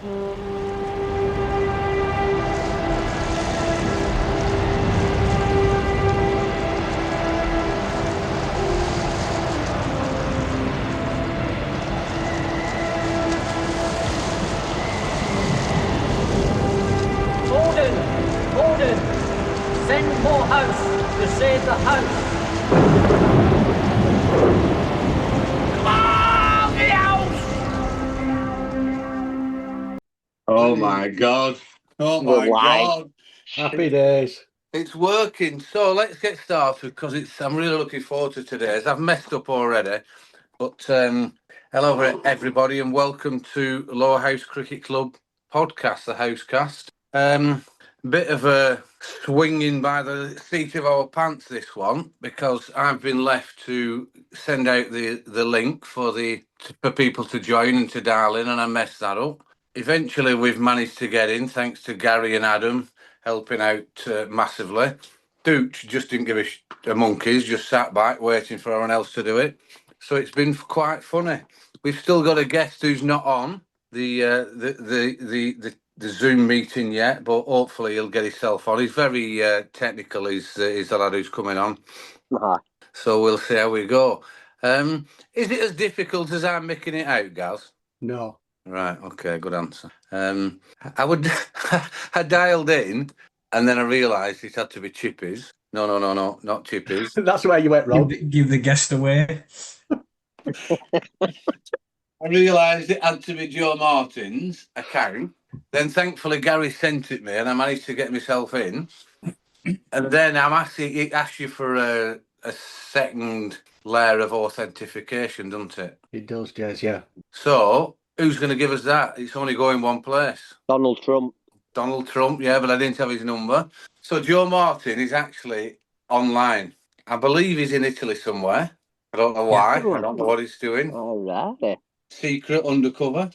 Order! Send more house to save the house! Come on, the house! Oh my God. Oh my God. Happy days. It's working. So let's get started because I'm really looking forward to today's. I've messed up already. But hello everybody and welcome to Lowerhouse Cricket Club podcast, the Housecast. Bit of a swinging by the seat of our pants this one because I've been left to send out the link for people to join and to dial in, and I messed that up. Eventually we've managed to get in thanks to Gary and Adam helping out massively. Dooch just didn't give a monkeys, just sat back waiting for everyone else to do it. So it's been quite funny. We've still got a guest who's not on the Zoom meeting yet, but hopefully he'll get himself on. He's very technical. He's the lad who's coming on. Uh-huh. So we'll see how we go. Is it as difficult as I'm making it out, Gaz? No. Right. Okay. Good answer. I dialed in, and then I realised it had to be Chippy's. No, not Chippy's. That's where you went wrong. Give the guest away. I realised it had to be Joe Martin's account. Then thankfully Gary sent it me and I managed to get myself in. And then it asks you for a second layer of authentication, doesn't it? It does, Jez, yeah. So who's going to give us that? It's only going one place. Donald Trump, yeah, but I didn't have his number. So Joe Martin is actually online. I believe he's in Italy somewhere. I don't know why. I don't know what he's doing. all right. Secret undercover.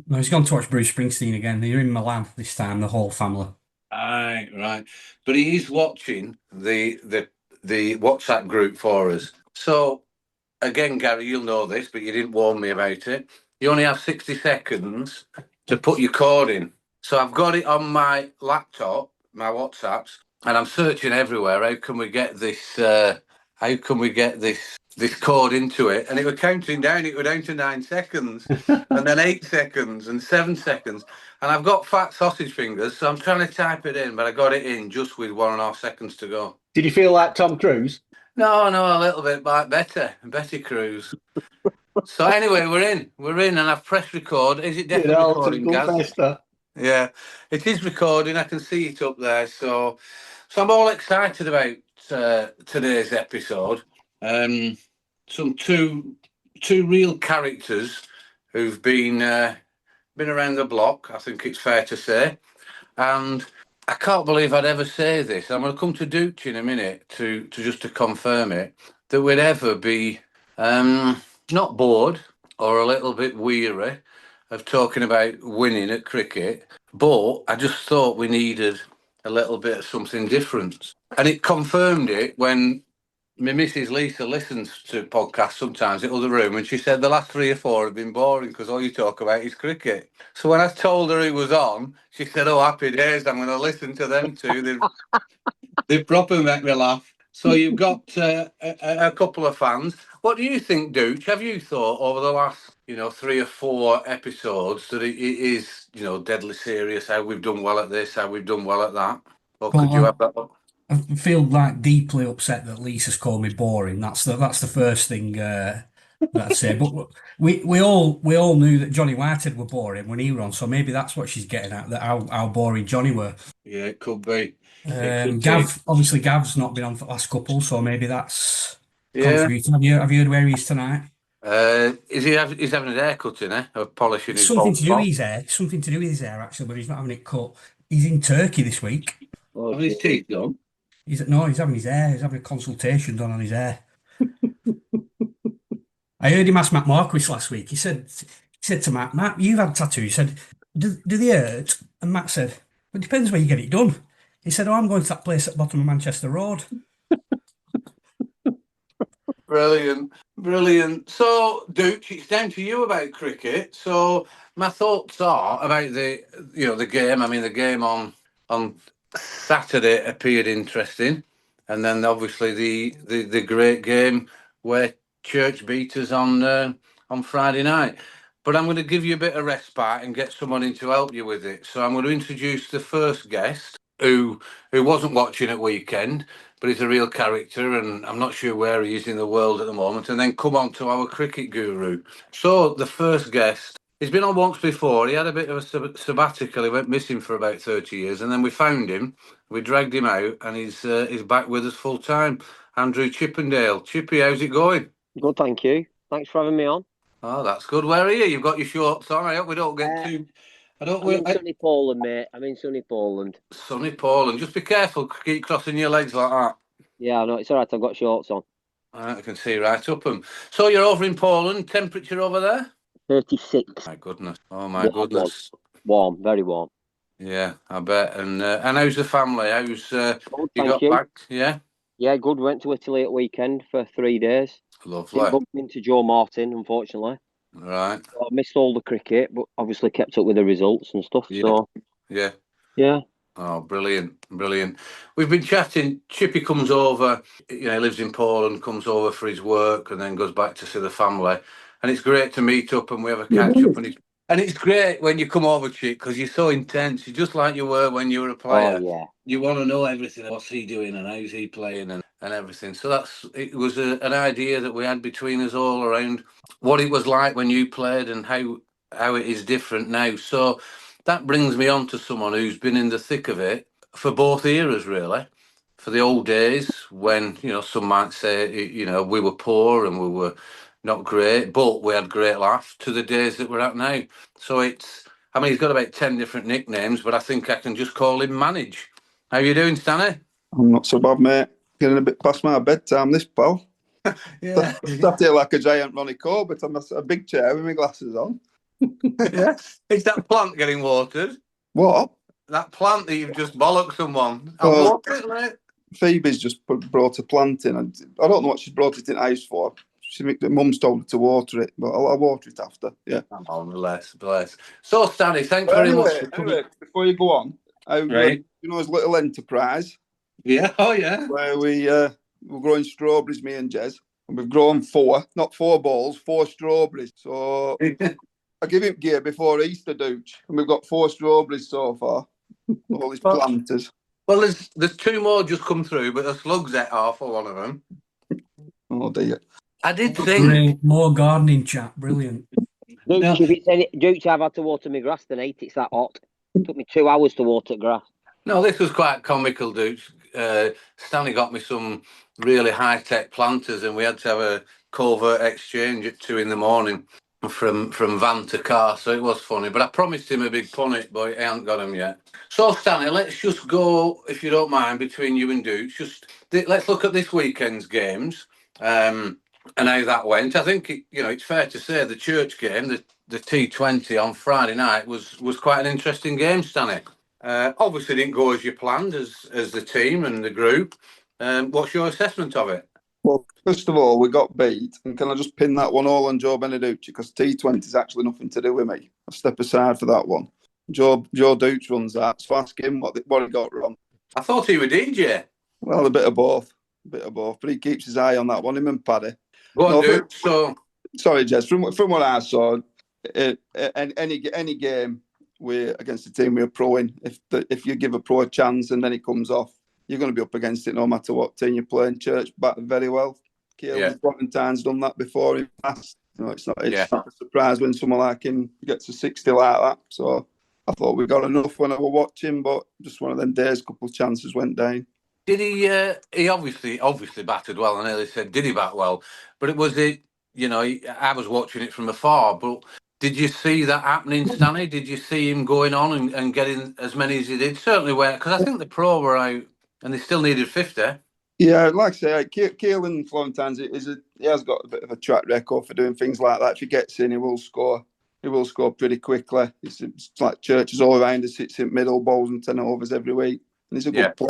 No, he's gone to watch Bruce Springsteen again. They're in Milan this time, the whole family. Right. But he is watching the WhatsApp group for us. So, again, Gary, you'll know this, but you didn't warn me about it. You only have 60 seconds to put your code in. So I've got it on my laptop, my WhatsApps, and I'm searching everywhere. How can we get this code into it? And it was counting down. It was down to 9 seconds, and then 8 seconds, and 7 seconds. And I've got fat sausage fingers, so I'm trying to type it in, but I got it in just with 1.5 seconds to go. Did you feel like Tom Cruise? No, a little bit like Betty Cruz. So anyway, we're in, and I've pressed record. Is it definitely recording, Gaz? Yeah, it is recording. I can see it up there. So I'm all excited about today's episode. Some two real characters who've been around the block, I think it's fair to say. And I can't believe I'd ever say this. I'm going to come to Dooch in a minute to confirm it, that we'd ever be not bored or a little bit weary of talking about winning at cricket, but I just thought we needed a little bit of something different. And it confirmed it when my Mrs. Lisa listens to podcasts sometimes at other room, and she said the last 3 or 4 have been boring because all you talk about is cricket. So when I told her it was on, she said, "Oh, happy days, I'm going to listen to them too. They proper make me laugh." So you've got a couple of fans. What do you think, Dooch? Have you thought over the last 3 or 4 episodes that it is deadly serious, how we've done well at this, how we've done well at that? Or could you have that up? I feel like deeply upset that Lisa's called me boring. That's the first thing that I'd say. But we all knew that Johnny Whitehead were boring when he were on, so maybe that's what she's getting at, that how boring Johnny were. Yeah, it could be. Gav's not been on for the last couple, so maybe that's contributing. Have you heard where he is tonight? He's having a haircut, or polishing his something to do with his hair. Something to do with his hair, actually, but he's not having it cut. He's in Turkey this week. Having his teeth done? He's having his hair. He's having a consultation done on his hair. I heard him ask Matt Marquis last week. He said to Matt, you've had tattoos. He said, do they hurt? And Matt said, well, it depends where you get it done. He said, I'm going to that place at the bottom of Manchester Road. Brilliant, brilliant. So, Dooch, it's down to you about cricket. So, my thoughts are about the game. I mean, the game on Saturday appeared interesting, and then obviously the great game where Church beat us on Friday night. But I'm going to give you a bit of respite and get someone in to help you with it. So I'm going to introduce the first guest who wasn't watching at weekend, but he's a real character, and I'm not sure where he is in the world at the moment, and then come on to our cricket guru. So the first guest, he's been on once before. He had a bit of a sabbatical. He went missing for about 30 years, and then we found him. We dragged him out, and he's back with us full time. Andrew Chippendale. Chippy, how's it going? Good, thank you. Thanks for having me on. Oh, that's good. Where are you? You've got your shorts on. I hope we don't get too... I'm in sunny Poland, mate. I'm in sunny Poland. Sunny Poland. Just be careful. Keep crossing your legs like that. Yeah, I know. It's all right. I've got shorts on. I can see right up them. So you're over in Poland. Temperature over there? 36. My goodness. Oh, my goodness. Warm, very warm. Yeah, I bet. And how's the family? How's Good, you got back? Yeah? Yeah, good. Went to Italy at weekend for 3 days. Lovely. Didn't bump into Joe Martin, unfortunately. Right. So I missed all the cricket, but obviously kept up with the results and stuff. Yeah. So Yeah. Oh, brilliant, brilliant. We've been chatting. Chippy comes over, he lives in Poland, comes over for his work and then goes back to see the family. And it's great to meet up and we have a catch up. And it's great when you come over, Chip, because you're so intense. You're just like you were when you were a player. Oh, yeah. You want to know everything. What's he doing and how's he playing and everything. So it was an idea that we had between us all around what it was like when you played and how it is different now. So that brings me on to someone who's been in the thick of it for both eras, really. For the old days when, some might say, we were poor and we were not great, but we had great laughs, to the days that we're at now. So he's got about 10 different nicknames, but I think I can just call him Manage. How you doing, Stanny? I'm not so bad, mate. Getting a bit past my bedtime, this pal. Yeah. Sat here like a giant Ronnie Corbett on a big chair with my glasses on. Yeah. Is that plant getting watered? What? That plant that you've just bollocked someone. I'll water it, mate. Phoebe's just brought a plant in. I don't know what she's brought it in house for. Mum's told her to water it, but I'll water it after. Yeah. Oh, bless. So, Stanny, thanks very much for coming. Anyway, before you go on, Right. his little enterprise. Yeah. Oh, yeah. Where we're growing strawberries, me and Jez. And we've grown 4 balls, 4 strawberries. So I give him gear before Easter, Dooch. And we've got 4 strawberries so far. All these planters. Well, there's 2 more just come through, but the slugs ate half of one of them. Oh, dear. I did think... Great. More gardening chat. Brilliant. Dooch, I've had to water my grass tonight. It's that hot. It took me 2 hours to water grass. No, this was quite comical, Dooch. Stanley got me some really high-tech planters and we had to have a covert exchange at 2 a.m. from van to car, so it was funny. But I promised him a big punnet, but he hasn't got him yet. So, Stanley, let's just go, if you don't mind, between you and Dooch. Let's look at this weekend's games and how that went. I think, it's fair to say the Church game, the T20 on Friday night, was quite an interesting game, Stanley. Obviously didn't go as you planned as the team and the group. What's your assessment of it? Well, first of all, we got beat. And can I just pin that one all on Joe Beneducci? Because T20 is actually nothing to do with me. I'll step aside for that one. Joe Dooch runs that. So ask him what he got wrong. I thought he was DJ. Well, a bit of both. But he keeps his eye on that one, him and Paddy. Go on, Dooch. Sorry, Jess. From what I saw, any game against the team we're pro in, if you give a pro a chance and then it comes off, you're going to be up against it no matter what team you're playing. Church batted very well. Florentine's done that before in the past. It's not a surprise when someone like him gets a 60 like that. So I thought we got enough when I was watching, but just one of them days, a couple of chances went down. Did he? He obviously batted well. I nearly said, did he bat well? But I was watching it from afar. But did you see that happening, Stanley? Did you see him going on and getting as many as he did? Certainly, because I think the pro were out and they still needed 50. Yeah, like I say, Keelan Florentine's he has got a bit of a track record for doing things like that. If he gets in, he will score. He will score pretty quickly. It's like Churches all around. He sits in middle, bowls and 10 overs every week. And he's a good player.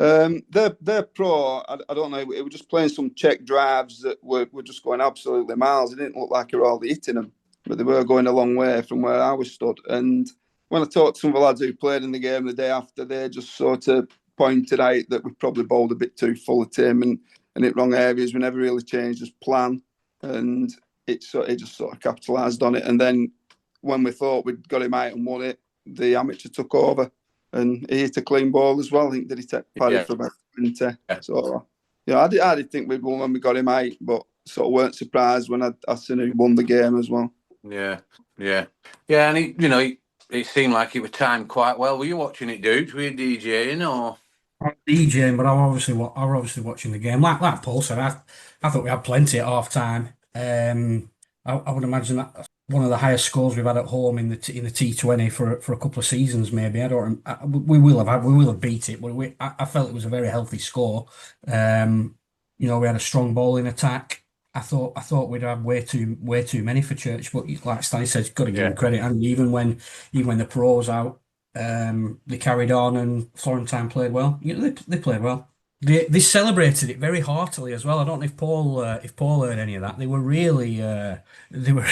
They're pro. I don't know. It was just playing some check drives that were just going absolutely miles. It didn't look like you were all hitting them, but they were going a long way from where I was stood. And when I talked to some of the lads who played in the game the day after, they just sort of pointed out that we probably bowled a bit too full of Tim and hit wrong areas. We never really changed his plan, and it just sort of capitalised on it. And then when we thought we'd got him out and won it, the amateur took over. And he hit a clean ball as well. I think, did he take Paddy for about 20? Yeah. So, I did think we'd won when we got him out, but sort of weren't surprised when I seen he won the game as well. Yeah. And it seemed like it was timed quite well. Were you watching it, dude? Were you DJing or? I'm DJing, but I'm obviously watching the game. Like Paul said, I thought we had plenty at half time. I would imagine that one of the highest scores we've had at home in the T20 for a couple of seasons, maybe. We will have beat it, but I felt it was a very healthy score. We had a strong bowling attack. I thought we'd have way too many for Church, but like Stanny said, got to give him credit. And even when the pro was out, they carried on, and Florentine played well. They played well. They celebrated it very heartily as well. I don't know if Paul heard any of that. They were really they were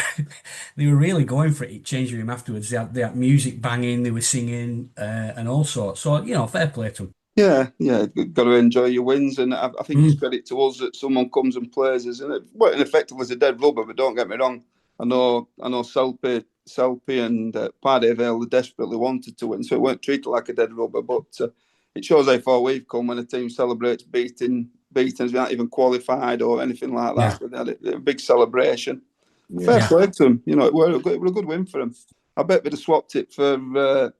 really going for it. It changed him afterwards. They had music banging. They were singing and all sorts. So fair play to them. Yeah, got to enjoy your wins, and I think it's credit to us that someone comes and plays us. And it wasn't effectively as a dead rubber, but don't get me wrong. I know Selby and Paddy Vale desperately wanted to win, so it weren't treated like a dead rubber, but. It shows how far we've come when a team celebrates beating us, not even qualified or anything like that. Yeah. But they had a big celebration. Yeah. Fair play to them. It were a good win for them. I bet they'd have swapped it for the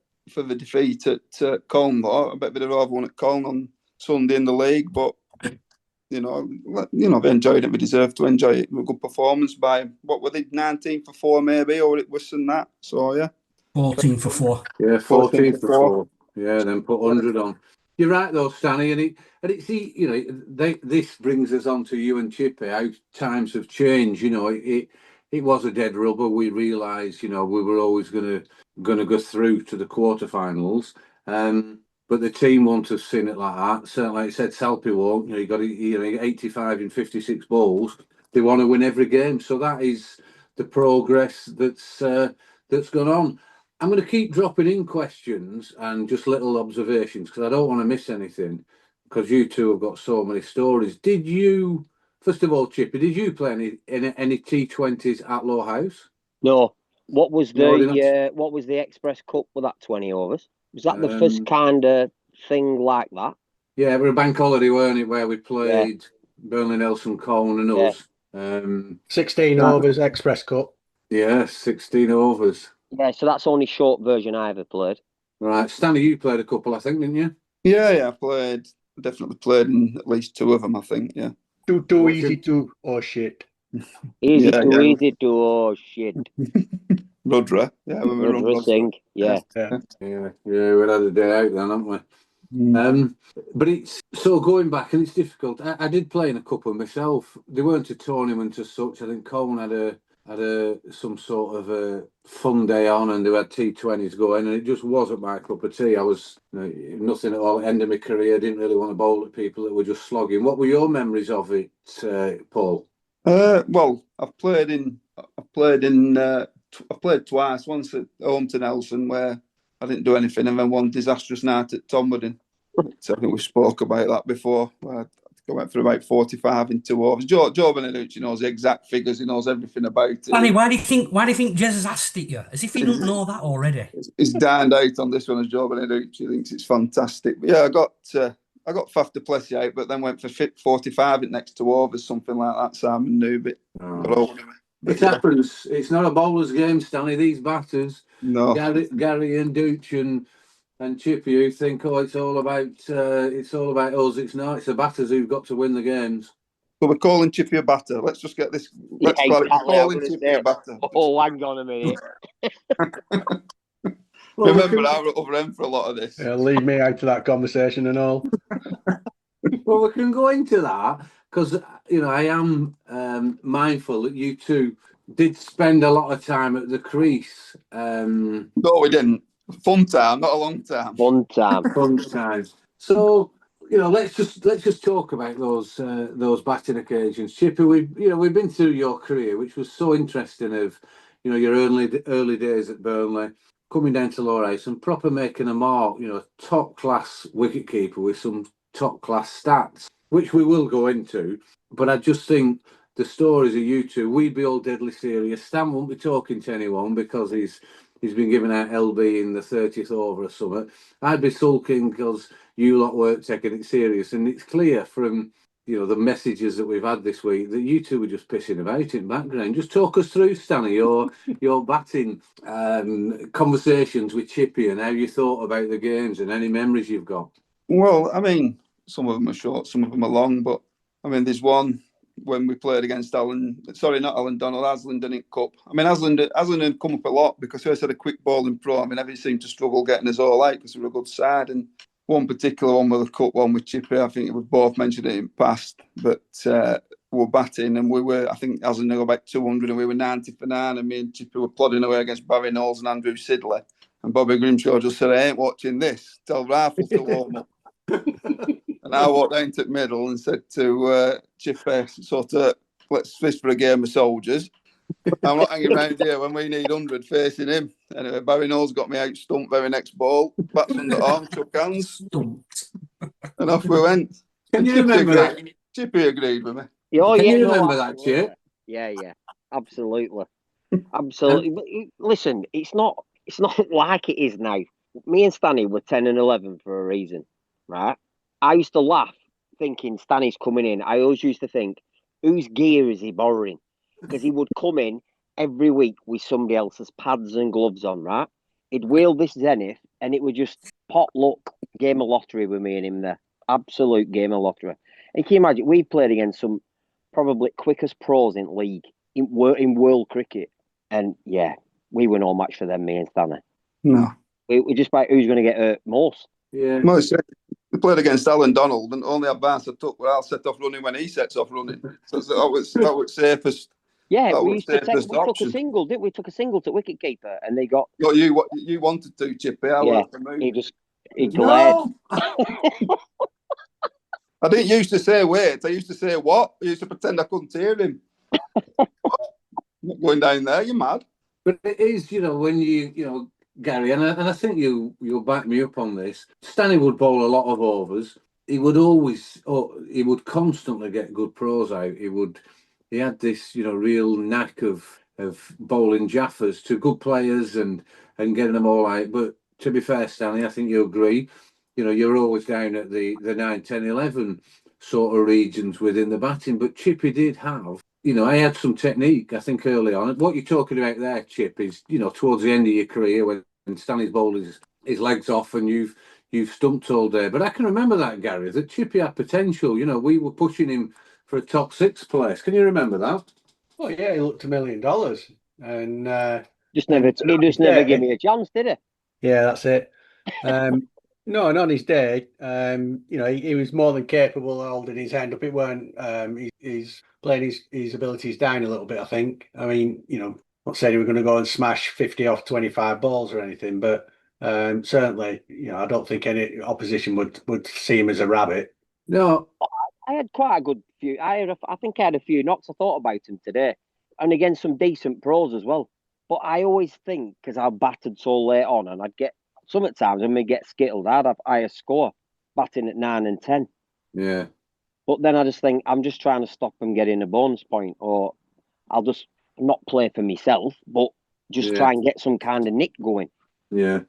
defeat at Colne, though. I bet they'd have rather won at Colne on Sunday in the league. But they enjoyed it. We deserved to enjoy it. A good performance by what were they, 19 for 4 maybe, or it was than that. So yeah, 14 for 4. Yeah, 14 for 4. Yeah, then put 100 on. You're right though, Stanny, this brings us on to you and Chippy. How times have changed. It was a dead rubber. We realised, we were always going to go through to the quarterfinals. But the team won't have seen it like that. Certainly, like I said, Selby won't. You got 85 in 56 balls. They want to win every game. So that is the progress that's gone on. I'm going to keep dropping in questions and just little observations because I don't want to miss anything because you two have got so many stories. Did you, first of all, Chippy, did you play any T20s at Lowerhouse? No. What was the Express Cup with that 20 overs? Was that the first kind of thing like that? Yeah, it was a bank holiday, weren't it, where we played Burnley, Nelson, Colne and us. 16 overs, Express Cup. Yeah, 16 overs. Yeah, so that's the only short version I ever played. Right, Stanley, you played a couple, I think, didn't you? Yeah, I definitely played in at least 2 of them, I think. Yeah. Too easy to shit. Easy to shit. Rudra, yeah, when we run sing, yeah. We had a day out then, haven't we? But it's so going back, and it's difficult. I did play in a couple myself. They weren't a tournament as such. I think Colne had some sort of a fun day on, and they had T20s going, and it just wasn't my cup of tea. I was nothing at all. End of my career, didn't really want to bowl at people that were just slogging. What were your memories of it, Paul? Well, I've played twice. Once at home to Nelson, where I didn't do anything, and then one disastrous night at Tomwood. So I think we spoke about that before. I went for about 45 in 2 overs. Joe Beneducci knows the exact figures. He knows everything about it. Annie, why do you think Jez has asked it you? As if he doesn't know that already. He's dined out on this one as Joe Beneducci thinks it's fantastic. But yeah, I got Faf du Plessis out, but then went for 45 in next 2 overs, something like that. Simon Newbit. It happens. It's not a bowler's game, Stanley. These batters, no. Gary and Dooch and Chippy, who think, it's all about us. It's not. It's the batters who've got to win the games. So we're calling Chippy a batter. Let's just get this. Let's call it Chippy a batter. Oh, hang on a minute. Remember, I were over him for a lot of this. Yeah, leave me out of that conversation and all. Well, we can go into that because I am mindful that you two did spend a lot of time at the crease. No, we didn't. Fun time, not a long time. Fun time. Fun time. So, let's just talk about those batting occasions, Chippy. We've been through your career, which was so interesting. Of your early days at Burnley, coming down to Lowerhouse and proper making a mark. Top class wicketkeeper with some top class stats, which we will go into. But I just think the stories of you two, we'd be all deadly serious. Stan won't be talking to anyone because he's been giving out LB in the 30th over or something. I'd be sulking because you lot weren't taking it serious. And it's clear from the messages that we've had this week that you two were just pissing about in the background. Just talk us through, Stanny, your batting conversations with Chippy and how you thought about the games and any memories you've got. Well, I mean, some of them are short, some of them are long, but I mean, there's one when we played against not Allan Donald, Aslan Cup. I mean, Aslan had come up a lot because he always had a quick bowling pro. I mean, everyone seemed to struggle getting us all out because we were a good side. And one particular one with the cup one with Chippy, I think we've both mentioned it in the past, but we were batting and I think Aslan got about 200 and we were 90 for 9 and me and Chippy were plodding away against Barry Knowles and Andrew Sidley. And Bobby Grimshaw just said, I ain't watching this. Tell Rifle to warm up. And I walked down to the middle and said to Chippy, sort of, let's fist for a game of soldiers. I'm not hanging around here when we need 100 facing him. Anyway, Barry Knowles got me out stumped very next ball. Bats under arm, shook hands. And off we went. Can you remember that? Chippy agreed with me. Oh, Can yeah, you remember that, Chip? Yeah, absolutely. Absolutely. But listen, it's not like it is now. Me and Stanny were 10 and 11 for a reason, right? I used to laugh thinking Stanny's coming in. I always used to think, whose gear is he borrowing? Because he would come in every week with somebody else's pads and gloves on, right? He'd wheel this Zenith and it would just pot luck game of lottery with me and him there. Absolute game of lottery. And can you imagine, we've played against some probably quickest pros in league, in world cricket. And yeah, we were no match for them, me and Stanley. No. We just about who's going to get hurt most. Yeah. We played against Allan Donald, and only advance I took where I'll set off running when he sets off running. So that was safest. Yeah, we took a single, didn't we? We took a single to wicketkeeper, and they got. Well, you wanted to, Chippy. He glared. No. I didn't used to say wait. I used to say what? I used to pretend I couldn't hear him. I'm not going down there. You're mad. But it is, when you Gary, and I think you'll back me up on this. Stanley would bowl a lot of overs. He would constantly get good pros out. He had this, real knack of bowling jaffers to good players and getting them all out. But to be fair, Stanley, I think you agree. You're always down at the 9, 10, 11 sort of regions within the batting. But Chippy did have, I had some technique, I think, early on. What you're talking about there, Chip, is, towards the end of your career when Stanley's bowled his legs off and you've stumped all day. But I can remember that, Gary, that Chippy had potential. We were pushing him for a top 6 place. Can you remember that? Oh, yeah, he looked $1 million. And he just never gave me a chance, did he? Yeah, that's it. No, and on his day, he was more than capable of holding his hand up. It weren't, he's playing his abilities down a little bit, I think. I mean, not saying he was going to go and smash 50 off 25 balls or anything, but certainly, I don't think any opposition would see him as a rabbit. No. I had quite a good few. I think I had a few knocks. I thought about him today. And against some decent pros as well. But I always think, because I batted so late on, and I'd get, sometimes when we get skittled, I'd have higher score batting at 9 and 10. Yeah. But then I just think, I'm just trying to stop him getting a bonus point, or I'll just not play for myself, but just try and get some kind of nick going. Yeah.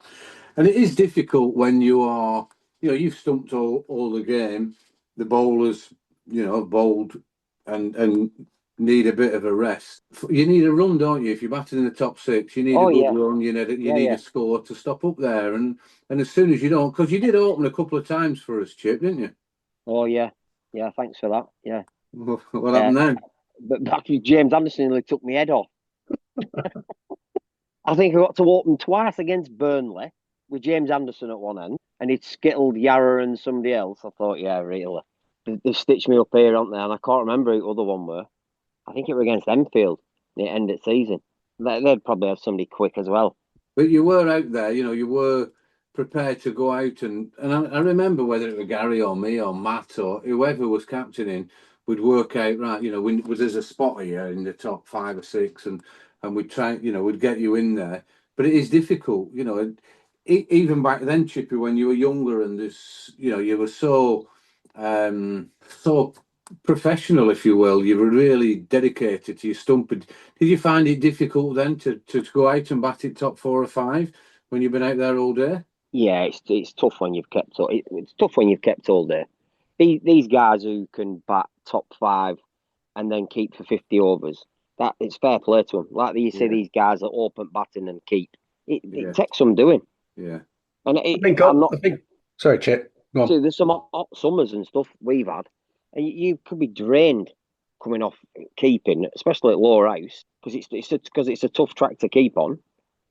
And it is difficult when you are, you've stumped all the game. The bowlers, bowled and need a bit of a rest. You need a run, don't you? If you're batting in the top 6, you need a good run. You need a score to stop up there. And as soon as you don't, because you did open a couple of times for us, Chip, didn't you? Oh, yeah. Yeah, thanks for that. Yeah. What happened then? But back to James Anderson nearly took my head off. I think I got to open twice against Burnley with James Anderson at one end, and he'd skittled Yarra and somebody else. I thought, yeah, really. They stitched me up here, aren't they? And I can't remember who the other one were. I think it was against Enfield at the end of the season. They'd probably have somebody quick as well. But you were out there, you were prepared to go out and I remember whether it was Gary or me or Matt or whoever was captaining, would work out, right, when there's a spot here in the top 5 or 6 and we'd try, we'd get you in there. But it is difficult, and even back then, Chippy, when you were younger and this, you were so professional, if you will, you were really dedicated to your stump. Did you find it difficult then to go out and bat it top 4 or 5 when you've been out there all day? Yeah, it's tough when you've kept it's tough when you've kept all day. These guys who can bat top 5 and then keep for 50 overs, that it's fair play to them. Like you say, these guys that open batting and keep. It takes some doing. Yeah. And I think, sorry, Chip. Go on. So there's some hot summers and stuff we've had, and you could be drained coming off keeping, especially at Lowerhouse, because it's a tough track to keep on.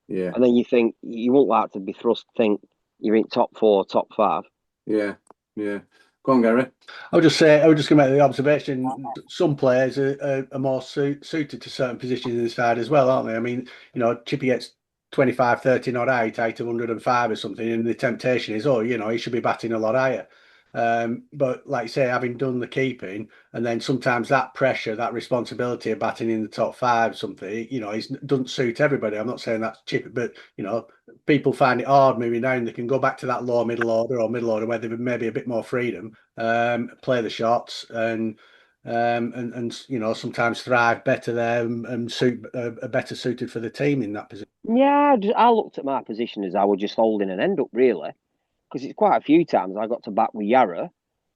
Yeah. And then you think you won't like to be thrust. Think you're in top 4, top 5. Yeah. Yeah. Go on, Gary. I would just going to make the observation. Some players are more suited to certain positions in the side as well, aren't they? I mean, Chippy gets 25, 30 not out of 105 or something, and the temptation is, he should be batting a lot higher. But like you say, having done the keeping, and then sometimes that pressure, that responsibility of batting in the top 5, something, it doesn't suit everybody. I'm not saying that's Chippy, but people find it hard moving down. They can go back to that low middle order or middle order where they've maybe a bit more freedom, play the shots and sometimes thrive better there and are better suited for the team in that position. Yeah, I looked at my position as I was just holding an end up, really, because it's quite a few times I got to bat with Yarra.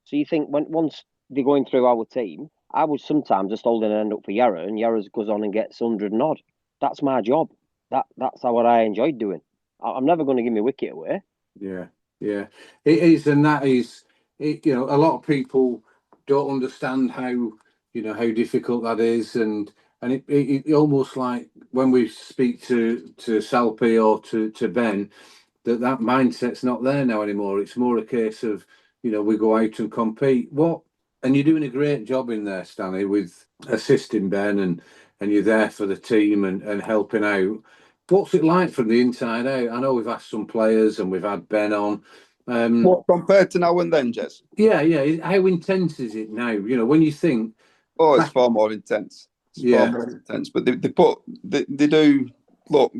So you think once they're going through our team, I was sometimes just holding an end up for Yarra, and Yarra goes on and gets 100 and odd. That's my job. That's what I enjoyed doing. I'm never going to give my wicket away. Yeah, yeah, it is, and that is, a lot of people don't understand how difficult that is, and it almost like when we speak to Salpy or to Ben, that mindset's not there now anymore. It's more a case of we go out and compete. And you're doing a great job in there, Stanley, with assisting Ben and you're there for the team and helping out. What's it like from the inside out? I know we've asked some players and we've had Ben on. What compared to now and then, Jess? Yeah. How intense is it now? When you think. Oh, it's far more intense. Far more intense. But they do look.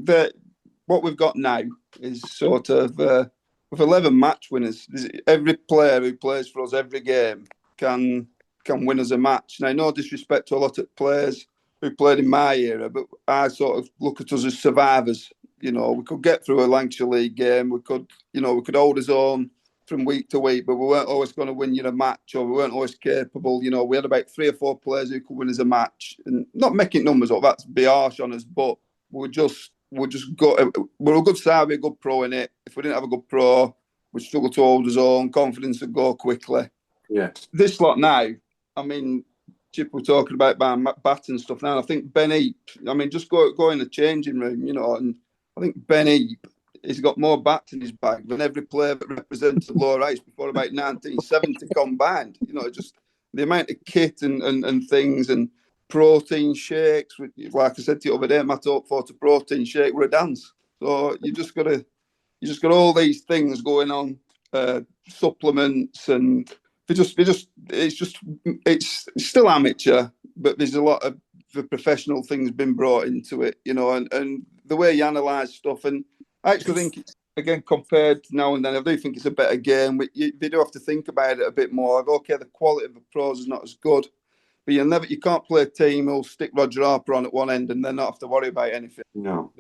What we've got now is sort of with 11 match winners. Every player who plays for us every game can win us a match. Now, no disrespect to a lot of players who played in my era, but I sort of look at us as survivors. We could get through a Lancashire League game. We could hold our own from week to week, but we weren't always going to win a match, or we weren't always capable. We had about 3 or 4 players who could win us a match, and not making numbers up. That's be harsh on us, but we're a good side, we're a good pro in it. If we didn't have a good pro, we'd struggle to hold our own. Confidence would go quickly. Yeah. This lot now, I mean, Chip, we're talking about bat and stuff now. I think Ben Heap, just go in the changing room, and I think Ben Heap, he's got more bats in his bag than every player that represented Lowerhouse before about 1970 combined. Just the amount of kit and things and protein shakes. Like I said to you over there, my top 40 protein shake were a dance. So you just got all these things going on, supplements, and it's still amateur, but there's a lot of the professional things been brought into it, and the way you analyse stuff. And I actually think it's, again, compared to now and then, I do think it's a better game. They do have to think about it a bit more. Okay, the quality of the pros is not as good, but you can't play a team who'll stick Roger Harper on at one end and then not have to worry about anything. No.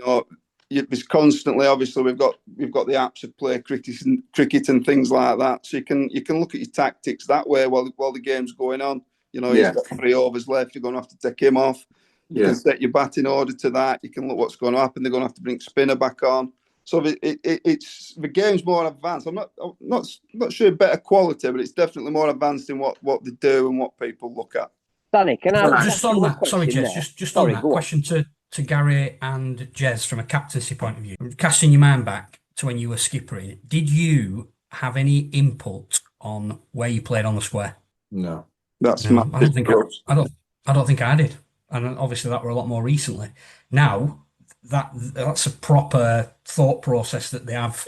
There's constantly, obviously, we've got the apps of play cricket and things like that, so you can look at your tactics that way while the game's going on. He's got 3 overs left. You're going to have to take him off. You can set your batting order to that. You can look what's going to happen. They're going to have to bring spinner back on. So it's the game's more advanced. I'm not sure better quality, but it's definitely more advanced in what they do and what people look at. Danny, can I just on that? Sorry, Jez. Just on that question to Gary and Jez from a captaincy point of view. Casting your mind back to when you were skippering, did you have any input on where you played on the square? No. I don't think I did, and obviously that were a lot more recently. Now that's a proper thought process that they have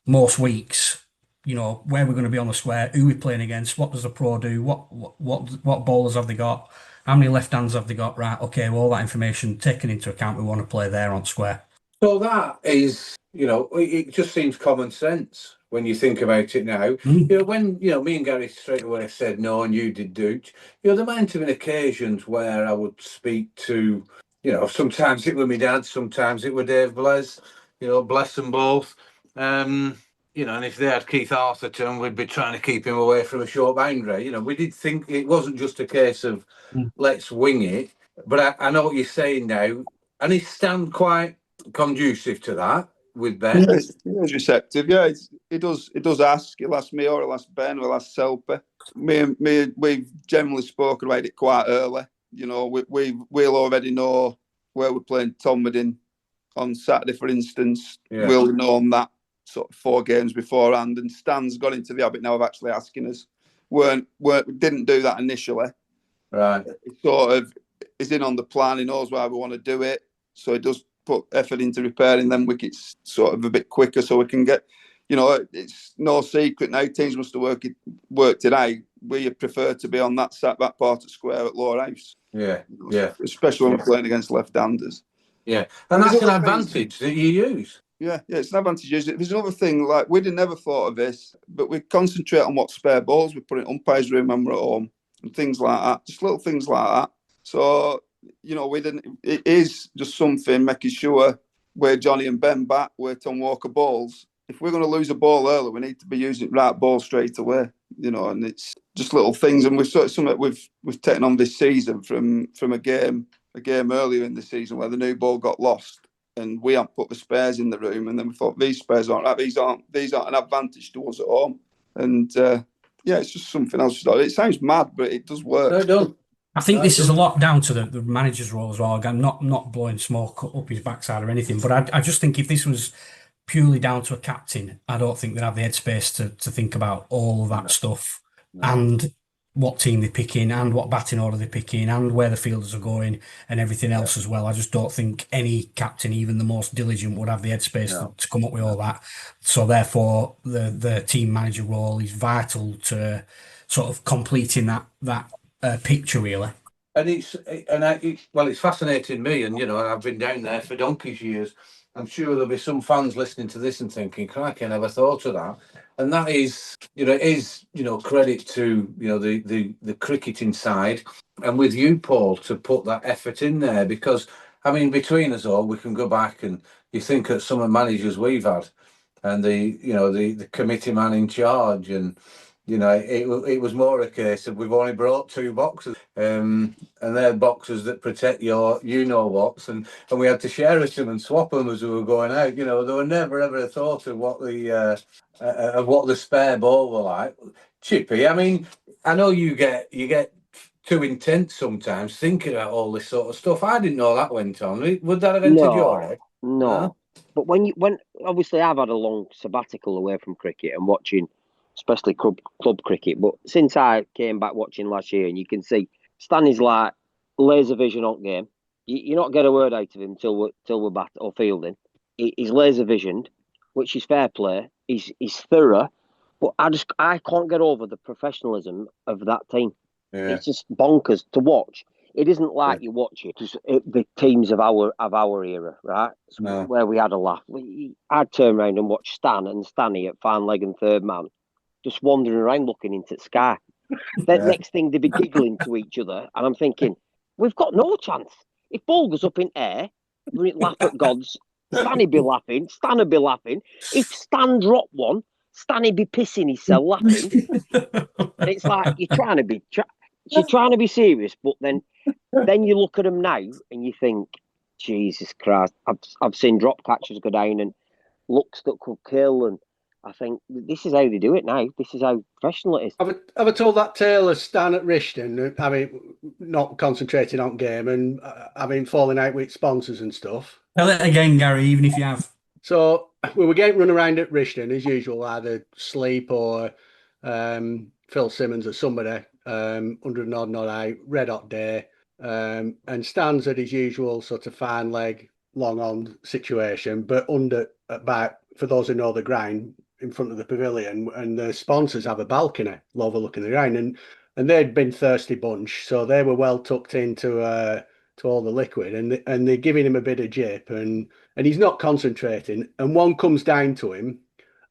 most weeks, you know, where we're going to be on the square, who we're playing against, what does the pro do, what bowlers have they got, how many left hands have they got? Right, okay, well, all that information taken into account, we want to play there on square. So that is, you know, it just seems common sense when you think about it now. You know, when, you know, me and Gary straight away said no and you did Dooch, you know, there might have been occasions where I would speak to, you know, sometimes it was my dad, sometimes it was Dave Blez, you know, bless them both. You know, and if they had Keith Arthurton, we'd be trying to keep him away from a short boundary. You know, we did think it wasn't just a case of let's wing it, but I know what you're saying now, and he stand quite conducive to that with Ben. Yeah, he's receptive. Yeah, he does ask. He'll ask me, or he'll ask Ben, or he'll ask Selby. We've generally spoken about it quite early. You know, we'll already know where we're playing Tomlin on Saturday, for instance. Yeah. We'll know on that sort of 4 games beforehand. And Stan's got into the habit now of actually asking us. Didn't do that initially. Right. He sort of is in on the plan. He knows why we want to do it, so he does put effort into repairing them wickets sort of a bit quicker, so we can get. You know, it's no secret now. Teams must have worked it out. We prefer to be on that part of square at Lowerhouse. Yeah, yeah. Especially when we're playing against left-handers. Yeah, and that's an advantage that you use. Yeah, it's an advantage. There's another thing, like, we'd have never thought of this, but we concentrate on what spare balls we put in umpires' room when we're at home and things like that. Just little things like that. So, you know, it is just something making sure where Johnny and Ben bat, where Tom Walker balls. If we're going to lose a ball early, we need to be using right ball straight away. You know, and it's just little things. And we've sort of something we've taken on this season from a game earlier in the season where the new ball got lost. And we hadn't put the spares in the room, and then we thought these spares aren't right. These aren't an advantage to us at home. And yeah, it's just something else. It sounds mad, but it does work. No, it don't. I think this is a lot down to the manager's role as well. Again, not blowing smoke up his backside or anything, but I just think if this was purely down to a captain, I don't think they'd have the headspace to think about all of that stuff and what team they pick in and what batting order they pick in and where the fielders are going and everything else as well. I just don't think any captain, even the most diligent, would have the headspace to come up with all that. So therefore, the team manager role is vital to sort of completing that picture, really. And it's fascinating me, and you know, I've been down there for donkey's years. I'm sure there'll be some fans listening to this and thinking, "Crikey, I never thought of that." And that is, credit to the cricketing side, and with you, Paul, to put that effort in there, because I mean, between us all, we can go back and you think of some of the managers we've had, and the committee man in charge, and you know, it was more a case of we've only brought 2 boxes, and they're boxes that protect your you-know-whats, and we had to share them and swap them as we were going out. You know, there were never ever a thought of what the spare ball were like. Chippy, I mean, I know you get too intense sometimes thinking about all this sort of stuff. I didn't know that went on. Would that have entered your head? No. But when obviously I've had a long sabbatical away from cricket and watching, especially club cricket. But since I came back watching last year, and you can see Stanny's like laser vision on game. You not get a word out of him till we're bat or fielding. He's laser visioned, which is fair play. He's thorough, but I can't get over the professionalism of that team. Yeah. It's just bonkers to watch. It isn't like you watch the teams of our era, right? No. Where we had a laugh. I'd turn around and watch Stan and Stanny at fine leg and third man, just wandering around looking into the sky. Then next thing they'd be giggling to each other, and I'm thinking, we've got no chance. If ball goes up in air, we'd laugh at gods. Stanny be laughing, Stan would be laughing. If Stan dropped one, Stanny be pissing himself laughing. And it's like you're trying to be serious, but then you look at them now and you think, Jesus Christ, I've seen drop catchers go down and looks that could kill, and I think this is how they do it now. This is how professional it is. Have I told that tale of Stan at Rishton? I mean, not concentrating on game and falling out with sponsors and stuff. Tell it again, Gary, even if you have. So we were getting run around at Rishton as usual, either Sleep or Phil Simmons or somebody, 100 odd not out, red hot day, and Stan's at his usual sort of fine leg, long on situation, but under about, for those who know the ground, in front of the pavilion, and the sponsors have a balcony overlooking the ground, and they'd been thirsty bunch, so they were well tucked into to all the liquid, and they're giving him a bit of jip, and he's not concentrating, and one comes down to him,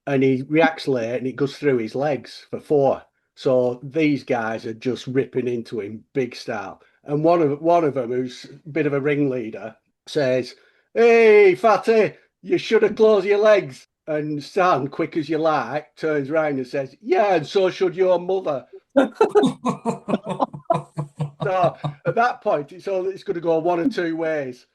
and he reacts late, and it goes through his legs for 4. So these guys are just ripping into him big style, and one of them, who's a bit of a ringleader, says, "Hey, fatty, you should have closed your legs." And Stan, quick as you like, turns around and says, "Yeah, and so should your mother." So at that point, it's going to go one of two ways.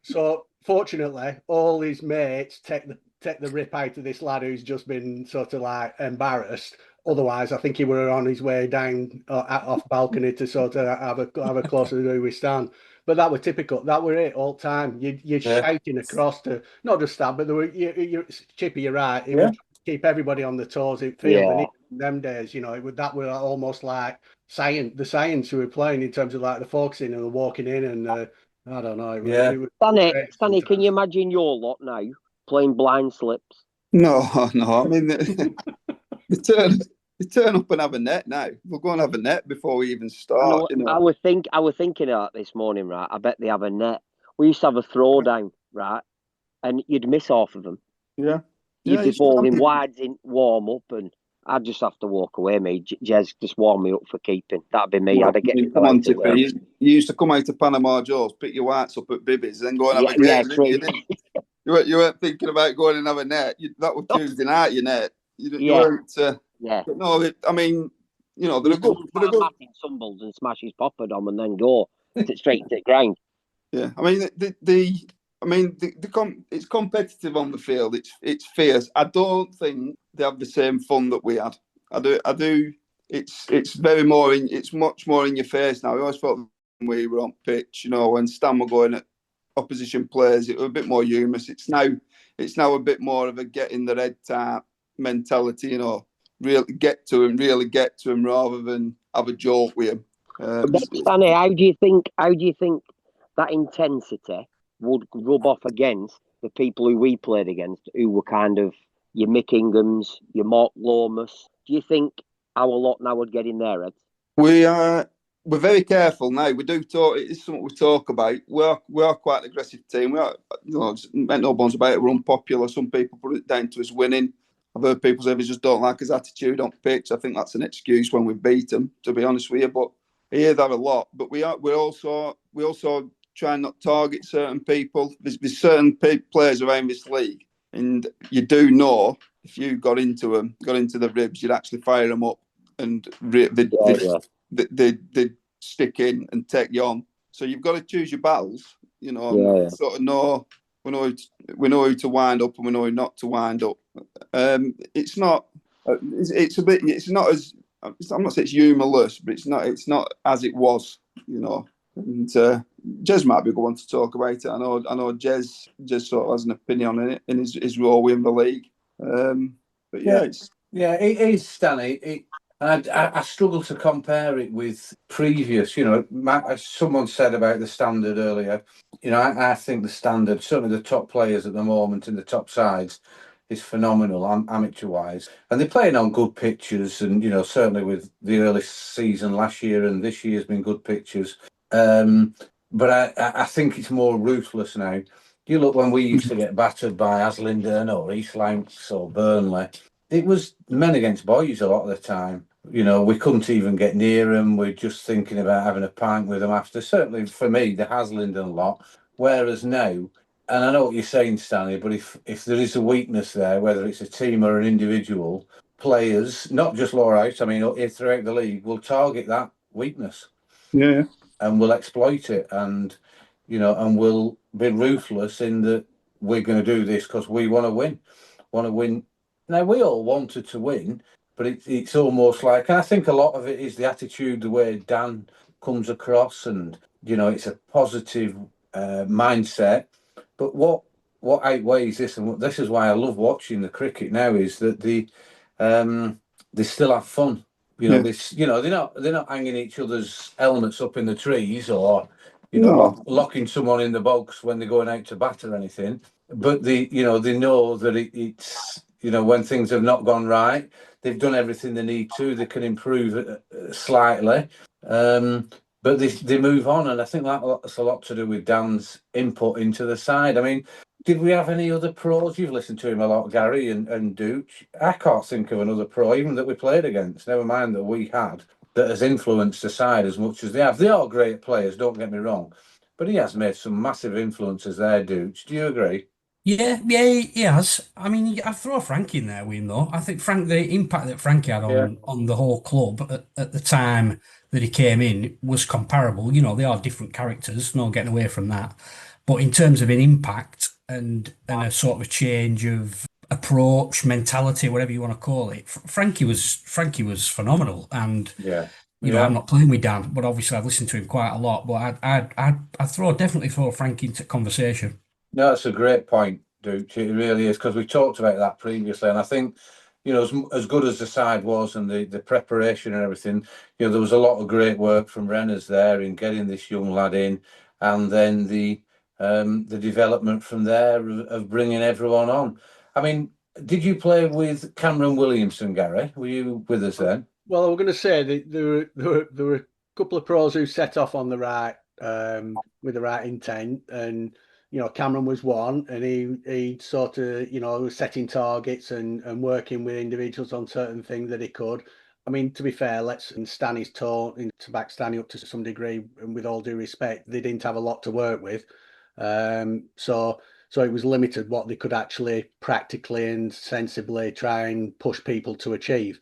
So fortunately, all his mates take the rip out of this lad who's just been sort of like embarrassed. Otherwise, I think he were on his way down off balcony to sort of have a closer do with Stan. But that were typical. That were it all time. You're shouting across to not just Stan, but there were Chippy. You're right. It would keep everybody on the toes. It feels in them days. That were almost like the science we were playing in terms of like the focusing and the walking in, and I don't know. It was Stanny, can you imagine your lot now playing blind slips? No. I mean, they turn up and have a net now. We'll go and have a net before we even start. I was thinking of that this morning, right? I bet they have a net. We used to have a throwdown, right? And you'd miss half of them. Yeah. You'd be bowling wides in warm up, and I'd just have to walk away, mate. Jez just warm me up for keeping. That'd be me. Well, I'd get come on, Chippy. You used to come out to Panama Joe's, pick your whites up at Bibby's, then go and have a game. You weren't thinking about going and have a net. That was Tuesday night, your net. You weren't. But no, I mean, they're a good. Martin stumbles and smashes Popperdom and then go straight to the ground. Yeah, I mean, it's competitive on the field. It's fierce. I don't think they have the same fun that we had. I do. It's very more it's much more in your face now. I always felt when we were on pitch, when Stan were going at opposition players, it was a bit more humorous. It's now a bit more of a get in the red type mentality. Really get to him rather than have a joke with him. Stanny, how do you think that intensity would rub off against the people who we played against, who were kind of your Mick Inghams, your Mark Lomas? Do you think our lot now would get in their heads? We're very careful now. We do talk. It's something we talk about. We are quite an aggressive team. We are, make no bones about it. We're unpopular. Some people put it down to us winning. I've heard people say they just don't like his attitude on pitch. I think that's an excuse when we beat them, to be honest with you. But I hear that a lot. But we also try and not target certain people. There's certain players around this league, and you do know if you got into the ribs, you'd actually fire them up, and they'd stick in and take you on. So you've got to choose your battles. Sort of know. We know who to wind up and we know who not to wind up. It's not. It's a bit. It's not as. I'm not saying it's humorless, but it's not as it was. And Jez might be a good one to talk about it. I know Jez sort of has an opinion on it in his role in the league. But it is, Stanny. I struggle to compare it with previous. As someone said about the standard earlier. I think the standard, certainly the top players at the moment in the top sides, is phenomenal, amateur-wise. And they're playing on good pitches, and certainly with the early season last year and this year has been good pitches. But I think it's more ruthless now. You look when we used to get battered by Aslingden or East Lancs or Burnley, it was men against boys a lot of the time. We couldn't even get near them. We're just thinking about having a pint with them after. Certainly for me, the Haslingden lot. Whereas now, and I know what you're saying, Stanley, but if there is a weakness there, whether it's a team or an individual, players, not just Lowerhouse, I mean, throughout the league, will target that weakness. Yeah. And will exploit it, and we'll be ruthless in that we're going to do this because we want to win. Now, we all wanted to win, but it's almost like, and I think a lot of it is the attitude, the way Dan comes across, and it's a positive mindset. But what outweighs this, and this is why I love watching the cricket now, is that they still have fun. They're not hanging each other's helmets up in the trees or locking someone in the box when they're going out to bat or anything. But they know that when things have not gone right, they've done everything they need to. They can improve slightly, but they move on, and I think that's a lot to do with Dan's input into the side. I mean, did we have any other pros? You've listened to him a lot, Gary and Dooch. I can't think of another pro, even that we played against, never mind that we had, that has influenced the side as much as they have. They are great players, don't get me wrong, but he has made some massive influences there, Dooch. Do you agree? Yeah, he has. I mean, I throw Frank in there with him though. I think the impact that Frankie had on the whole club at the time that he came in was comparable. They are different characters, no getting away from that. But in terms of an impact and a sort of a change of approach, mentality, whatever you want to call it, Frankie was phenomenal. And I'm not playing with Dan, but obviously I've listened to him quite a lot. But I'd definitely throw Frank into conversation. No, that's a great point, Duke. It really is, because we talked about that previously, and I think as good as the side was and the preparation and everything, there was a lot of great work from Renners there in getting this young lad in, and then the development from there of bringing everyone on. I mean, did you play with Cameron Williamson, Gary? Were you with us then? Well, I was going to say that there were a couple of pros who set off on the right with the right intent, and Cameron was one, and he sort of was setting targets and working with individuals on certain things that he could. I mean, to be fair, Stanny's tone to back Stanny up to some degree, and with all due respect, they didn't have a lot to work with, so it was limited what they could actually practically and sensibly try and push people to achieve.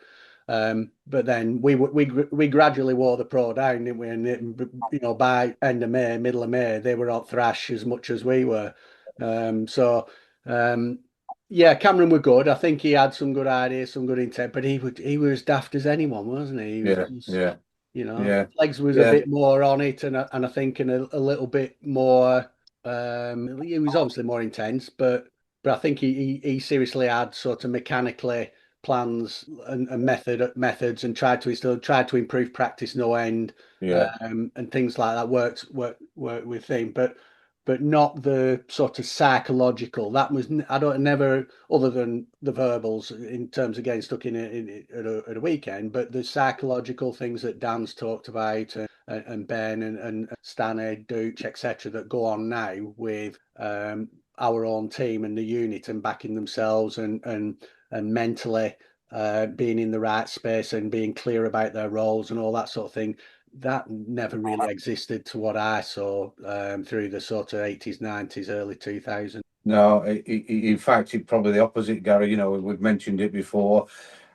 But then we gradually wore the pro down, didn't we? And by end of May, middle of May, they were out thrash as much as we were. Yeah, Cameron were good. I think he had some good ideas, some good intent, but he was as daft as anyone, wasn't he? Legs was a bit more on it, and I think in a little bit more. He was obviously more intense, but I think he seriously had sort of mechanically plans and methods, and tried to improve practice no end, and things like that worked with him, but not the sort of psychological. That was never, other than the verbals in terms of getting stuck in at a weekend, but the psychological things that Dan's talked about, and Ben and Stanny, Dooch, etc., that go on now with our own team and the unit, and backing themselves and mentally being in the right space and being clear about their roles and all that sort of thing. That never really existed to what I saw through the sort of 80s, 90s, early 2000s. No, in fact, it's probably the opposite, Gary. We've mentioned it before.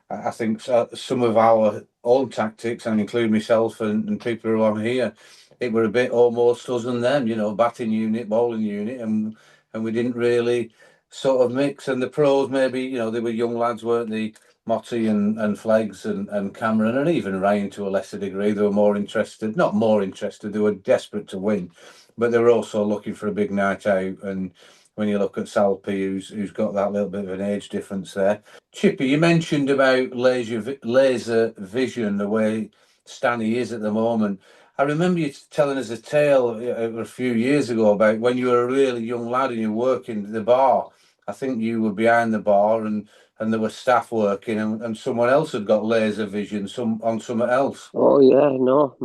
I think some of our own tactics, and include myself and people who are on here, it were a bit almost us and them, batting unit, bowling unit, and we didn't really sort of mix. And the pros, maybe, they were young lads, weren't they? Motti and Fleggs and Cameron, and even Ryan to a lesser degree. They were not more interested, they were desperate to win, but they were also looking for a big night out. And when you look at Salpy, who's got that little bit of an age difference there. Chippy, you mentioned about laser vision, the way Stanny is at the moment. I remember you telling us a tale a few years ago about when you were a really young lad and you were working the bar. I think you were behind the bar and there were staff working, and someone else had got laser vision on something else. Oh yeah, no,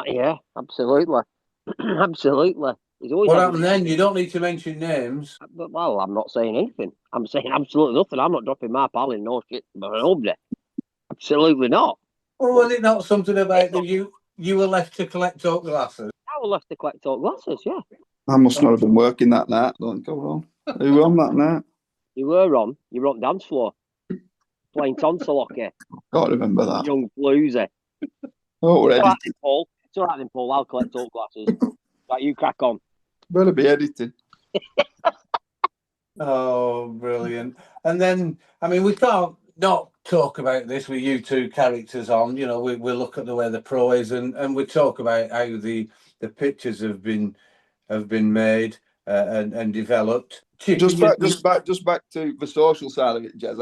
yeah, absolutely, absolutely. What happened then? You don't need to mention names. Well, I'm not saying anything. I'm saying absolutely nothing. I'm not dropping my pal in no shit about nobody. Absolutely not. Well, was it not something about that you were left to collect oak glasses? I was left to collect oak glasses, yeah. I must not have been working that night. Don't go wrong. Who were on that night? You were on dance floor playing tonsil hockey. Can't remember that. Young floozy. Oh, we're editing. It's all right then, Paul. I'll collect oak glasses. Right, you crack on. Better be editing. Oh, brilliant. And then, I mean, we can't not talk about this with you two characters on. We look at the way the pro is, and we talk about how the pictures have been made and developed. Just back to the social side of it, Jez.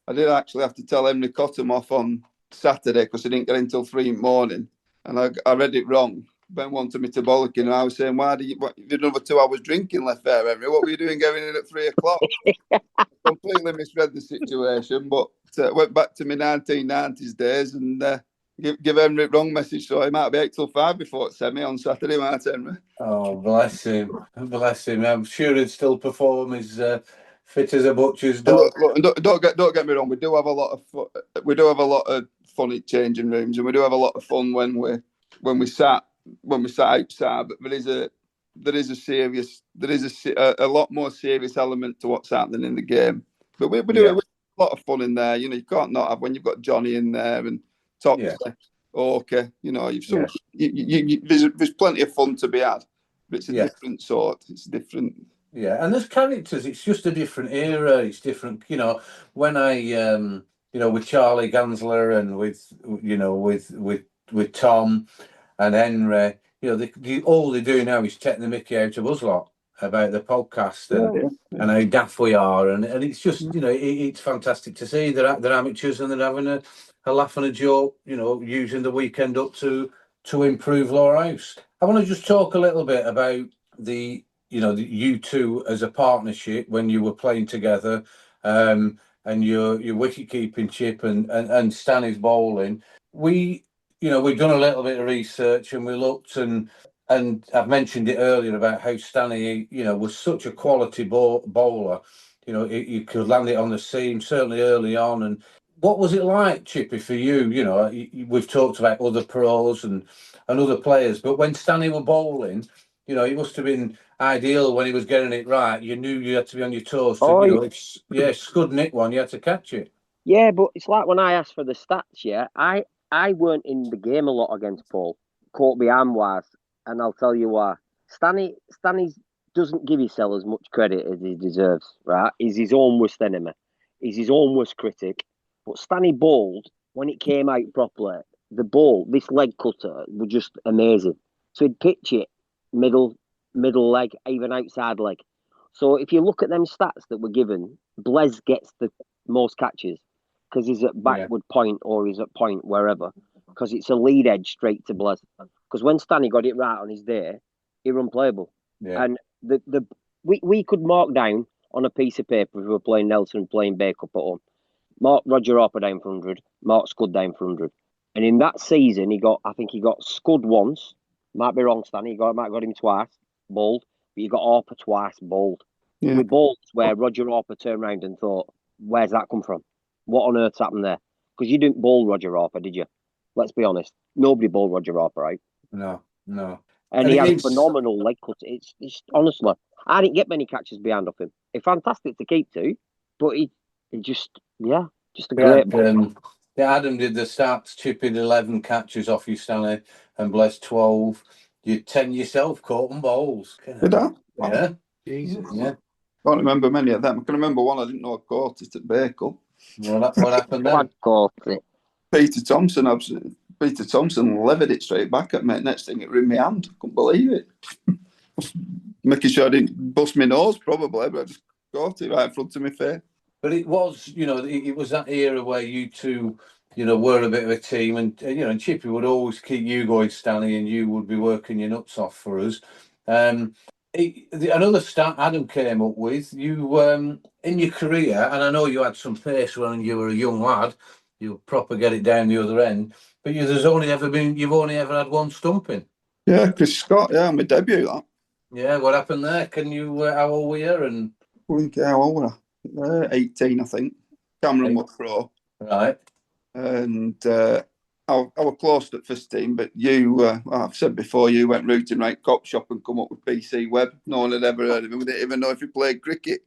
I did actually have to tell Henry Cottam off on Saturday because he didn't get in until 3 a.m, and I read it wrong. Ben wanted me to bollock him, and I was saying, "Why did you another 2 hours drinking left there, Henry? What were you doing going in at 3 o'clock?" completely misread the situation, but went back to my 1990s days and give Henry wrong message. So he might be 8 till 5 before it's semi on Saturday, might Henry? Oh, bless him. Bless him. I'm sure he'd still perform. He's fit as a butcher's dog. And don't get me wrong. We do have a lot of funny changing rooms, and we do have a lot of fun when we sat outside. But there is a lot more serious element to what's happening in the game. But we do a lot of fun in there. You know, you can't not have when you've got Johnny in there and Topsy, okay. You know, there's plenty of fun to be had. But it's a different sort. It's different. Yeah, and there's characters. It's just a different era. It's different. You know, when I, with Charlie Gansler and with Tom and Henry, all they do now is take the mickey out of us lot about the podcast and how daft we are, and it's just it's fantastic to see they're amateurs and they're having a laugh and a joke. Using the weekend up to improve Lowerhouse. I want to just talk a little bit about you two as a partnership when you were playing together, and your wicket keeping Chip and Stanny's bowling. We've done a little bit of research and we looked and I've mentioned it earlier about how Stanny, was such a quality bowler. You could land it on the seam certainly early on. And what was it like, Chippy, for you? We've talked about other pros and other players, but when Stanny were bowling, it must have been ideal when he was getting it right. You knew you had to be on your toes. Scud nick one, you had to catch it. Yeah, but it's like when I asked for the stats, I weren't in the game a lot against Paul. Caught behind wise, and I'll tell you why. Stanny doesn't give himself as much credit as he deserves, right? He's his own worst enemy. He's his own worst critic. But Stanny bowled, when it came out properly, the ball, this leg cutter, was just amazing. So he'd pitch it middle leg, even outside leg. So if you look at them stats that were given, Blez gets the most catches because he's at backward point or he's at point wherever, because it's a lead edge straight to Blez. Because when Stanny got it right on his day, he was unplayable. Yeah. And we could mark down on a piece of paper if we were playing Nelson, playing Bacup at home. Mark Roger Harper down for 100, Mark Scud down for 100. And in that season, he got Scud once. Might be wrong, Stanny. Might have got him twice, bowled. But you got Harper twice, bowled. Yeah. With balls where Roger Harper turned around and thought, where's that come from? What on earth's happened there? Because you didn't bowl Roger Harper, did you? Let's be honest. Nobody bowled Roger Harper, right? No. And he had a phenomenal leg cut. It's honestly, I didn't get many catches behind of him. It's fantastic to keep to, but he just a great ball. Adam did the stats. Chippy 11 catches off you, Stanley, and Bless 12. You 10 yourself caught them bowls. Did I? Yeah. Jesus. Yeah. Can't remember many of them. I can remember one I didn't know I caught it at Bacup. What happened then? Caught it. Peter Thompson levered it straight back at me. Next thing, it was in my hand. I couldn't believe it. Making sure I didn't bust my nose, probably, but I just caught it right in front of my face. But it was, it was that era where you two, were a bit of a team, and Chippy would always keep you going, Stanley, and you would be working your nuts off for us. Another stat Adam came up with, you in your career, and I know you had some pace when you were a young lad, you proper get it down the other end, but you've only ever had one stumping. Yeah, Chris Scott, my debut, that. Yeah, what happened there? Can you, how old were you? And I think, how old were I? 18, I think. Cameron was pro. Right. And I was close at first team, but I've said before, you went rooting right cop shop and come up with PC Webb. No one had ever heard of him. We didn't even know if he played cricket.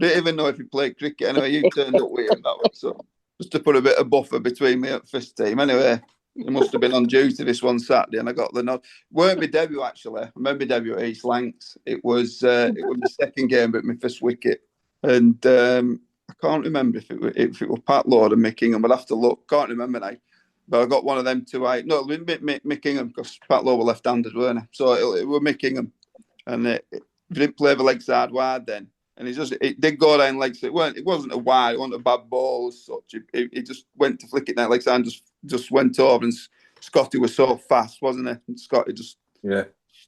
Anyway, you turned up with him that way. So just to put a bit of buffer between me at first team. Anyway, he must have been on duty this one Saturday, and I got the nod. Weren't my debut actually. I remember my debut at East Lancs. It was my second game, but my first wicket. And I can't remember if it was Pat Lord and Mick Ingham. I'd have to look. Can't remember now. But I got one of them two. No, it was Mick Ingham because Pat Lord was left-handed, weren't he? So it was Mick Ingham, and he didn't play the leg side wide then. And it did go down legs. It wasn't a wide. It wasn't a bad ball as such. He just went to flick it down leg side and just went over. And Scotty was so fast, wasn't he? And Scotty just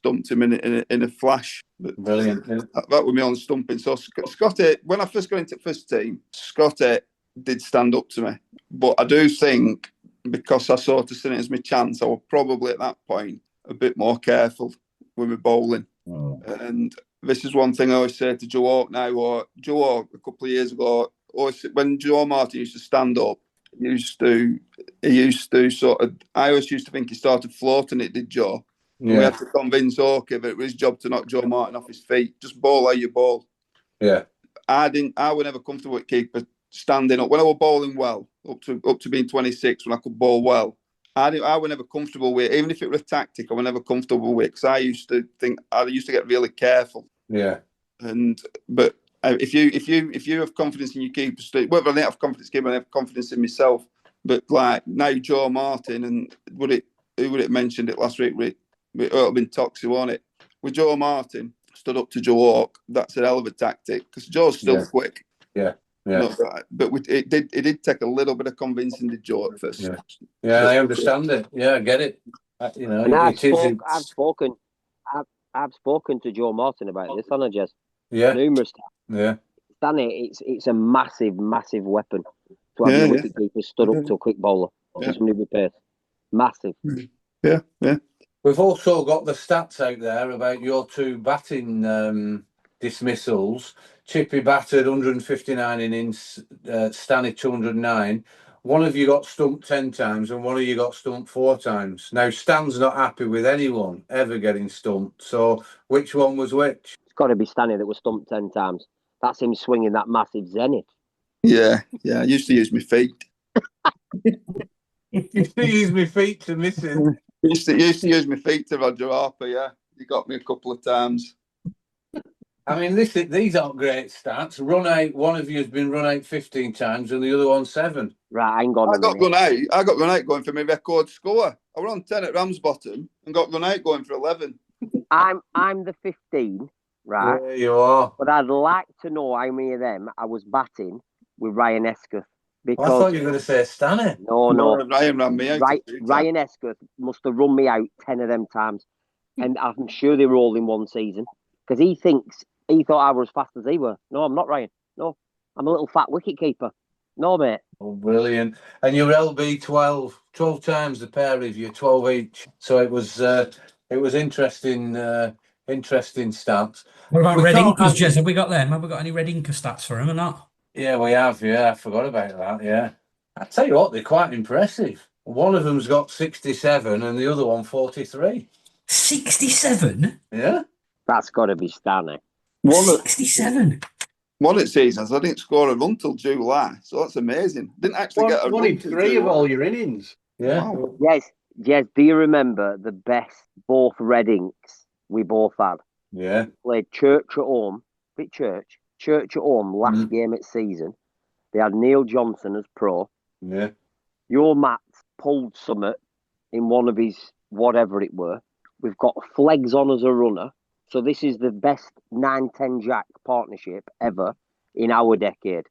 stumped him in a flash. But Brilliant. That was me on stumping. So Scotty, when I first got into the first team, Scotty did stand up to me. But I do think, because I sort of seen it as my chance, I was probably at that point a bit more careful with my bowling. Oh. And this is one thing I always say to Joe Hawke now, or Joe Hawke a couple of years ago, always, when Joe Martin used to stand up, he used to sort of, I always used to think he started floating it, did Joe? Yeah. We had to convince Hawke that it was his job to knock Joe Martin off his feet. Just bowl how you bowl. Yeah. I was never comfortable with keeper standing up. When I was bowling well, up to being 26, when I could bowl well, I was never comfortable with it. Even if it was a tactic, I was never comfortable with it, because I used to get really careful. Yeah. But if you have confidence in your keeper, whether I don't have confidence in him, I have confidence in myself. But like now, Joe Martin, and who would it mentioned it last week? It would have been Toxie, wasn't it? With Joe Martin stood up to Joe Hawke, that's a hell of a tactic, because Joe's still quick. Yeah. Yeah. But it did take a little bit of convincing the Joe at first. Yeah, I understand it. Yeah, I get it. And I've spoken to Joe Martin about this, haven't I, Jez? Yeah. Numerous times. Yeah. Stanny, it's a massive, massive weapon to have your wicketkeeper stood up to a quick bowler. Somebody with pace. Massive. Yeah, yeah. We've also got the stats out there about your two batting dismissals. Chippy batted 159 innings, Stanny 209. One of you got stumped 10 times and one of you got stumped 4 times. Now, Stan's not happy with anyone ever getting stumped. So which one was which? It's got to be Stanny that was stumped 10 times. That's him swinging that massive zenith. Yeah. I used to use my feet. Used to use my feet to miss it. Used to use my feet to Roger Harper, yeah. He got me a couple of times. I mean, these aren't great stats. Run out, one of you has been run out 15 times and the other one 7. Right, I got run out going for my record score. I were on 10 at Ramsbottom and got run out going for 11. I'm the 15, right? Yeah, you are. But I'd like to know how many of them I was batting with Ryan Escuth. Because I thought you were going to say Stanny. No. Ryan ran me out. Ryan Escuth must have run me out 10 of them times. And I'm sure they were all in one season. Because he thought I was as fast as he were. No, I'm not, Ryan. No, I'm a little fat wicket keeper. No, mate. Oh, brilliant. And you're LB 12 times the pair of you, 12 each. So it was interesting stats. What about Red Inkers, Jez? Have we got them? Have we got any Red Inker stats for him or not? Yeah, we have. Yeah, I forgot about that. Yeah. I tell you what, they're quite impressive. One of them's got 67 and the other one 43. 67? Yeah. That's got to be Stanny. 67? One at seasons, I didn't score a run till July, so that's amazing. Didn't actually get a run in 3 of all your innings. Yeah. Wow. Yes. Do you remember the best both Red Inks we both had? Yeah. Played Church at home. Church at home last game at season. They had Neil Johnson as pro. Yeah. Your Matt pulled summit in one of his whatever it were. We've got Flegs on as a runner. So this is the best 9-10 Jack partnership ever in our decade.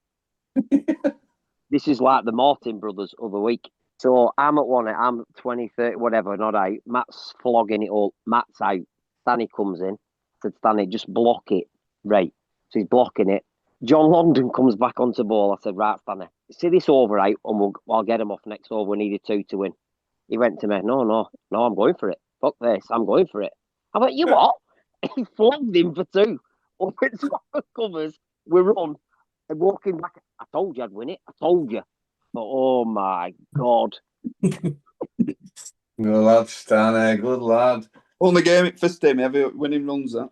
This is like the Martin brothers of the week. So I'm at one, I'm 20, 30, whatever, not out. Matt's flogging it all. Matt's out. Stanny comes in. Said, Stanny, just block it. Right. So he's blocking it. John London comes back onto ball. I said, right, Stanny, see this over out and I'll get him off next over. We needed 2 to win. He went to me, no, I'm going for it. Fuck this, I'm going for it. I went, you what? He flogged him for 2. Up at the covers, we run. And walking back, I told you I'd win it. I told you. But, oh, my God. Good lad, Stanny. Good lad. Only game at first time ever when he runs that.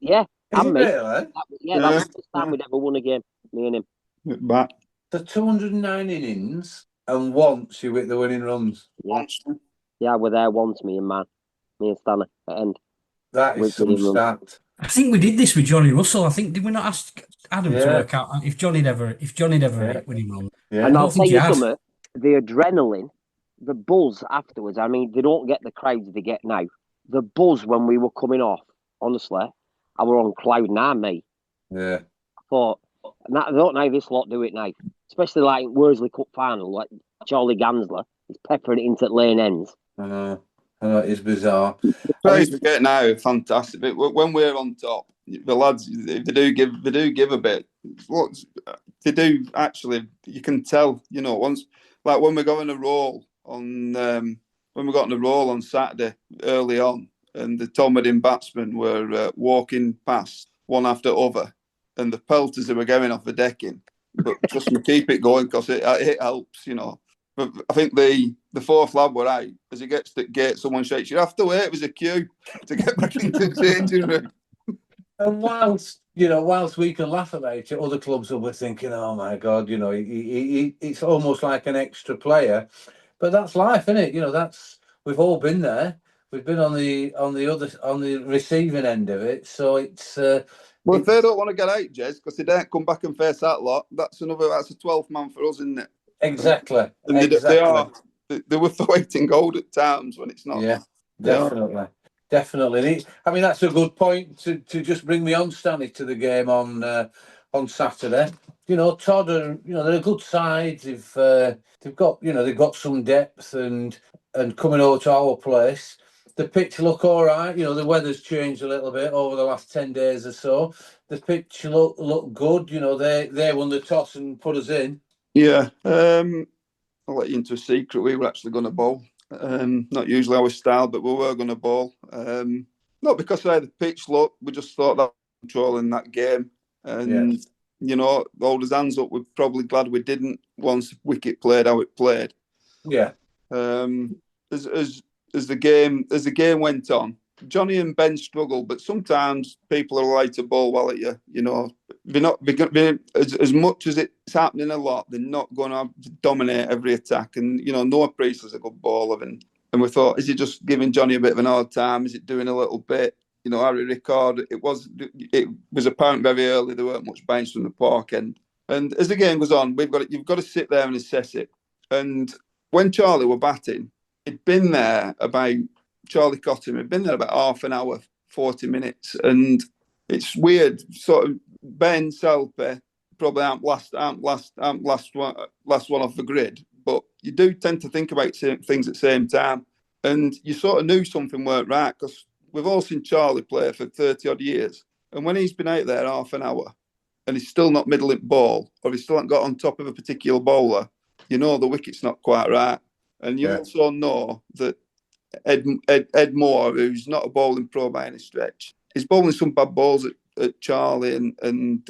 Yeah. And me. Really? That was the first time we'd ever won a game, me and him. Back. The 209 innings and once you hit the winning runs. Yeah, we're there once, me and Stanley at end. That is some stat. I think we did this with Johnny Russell. I think, did we not ask Adam to work out if Johnny'd ever hit winning runs? Yeah. And I'll tell you something, the adrenaline, the buzz afterwards, I mean, they don't get the crowds they get now. The buzz when we were coming off, honestly, I were on cloud 9, mate. Yeah. I thought, I don't know how this lot do it now. Especially like Worsley Cup final, like Charlie Gansler is peppering it into lane ends. I know, it's bizarre. The praise we get now is fantastic. But when we're on top, the lads, they do give a bit. What they do actually, you can tell. You know, once like when we got on a roll on Saturday early on, and the Tomadin batsmen were walking past one after other, and the pelters they were going off the decking. But trust me, keep it going because it helps. You know. But I think the fourth lad were out. As he gets to the gate, someone shakes, you have to wait, it was a queue to get back into the changing room. And whilst we can laugh about it, other clubs will be thinking, oh my God, it's almost like an extra player. But that's life, isn't it? We've all been there. We've been on the receiving end of it. So it's well, if they don't want to get out, Jez, because they don't come back and face that lot, that's a 12th man for us, isn't it? Exactly. And they were fighting gold at times when it's not. Yeah, definitely. Definitely. I mean, that's a good point to just bring me on, Stanny, to the game on Saturday. Todd they're a good side. They've got some depth and coming over to our place. The pitch look all right. The weather's changed a little bit over the last 10 days or so. The pitch look good. They won the toss and put us in. Yeah. I'll let you into a secret. We were actually going to bowl. Not usually our style, but we were going to bowl. Not because of how the pitch looked. We just thought that controlling that game. And, hold his hands up. We're probably glad we didn't once the wicket played how it played. Yeah. As the game went on, Johnny and Ben struggled, but sometimes people are allowed to bowl well at you. They're not as much as it's happening a lot. They're not going to dominate every attack. And Noah Priestley's a good bowler, and we thought, is he just giving Johnny a bit of an hard time? Is it doing a little bit? Harry Rickard. It was apparent very early there weren't much bounce from the park end. And as the game goes on, you've got to sit there and assess it. And when Charlie were batting, Charlie Cotton had been there about half an hour, 40 minutes. And it's weird, sort of Ben Selpe probably aren't last one off the grid, but you do tend to think about things at the same time. And you sort of knew something weren't right because we've all seen Charlie play for 30 odd years. And when he's been out there half an hour and he's still not middling ball, or he's still not got on top of a particular bowler, the wicket's not quite right. And you also know that Ed Moore, who's not a bowling pro by any stretch, is bowling some bad balls at Charlie and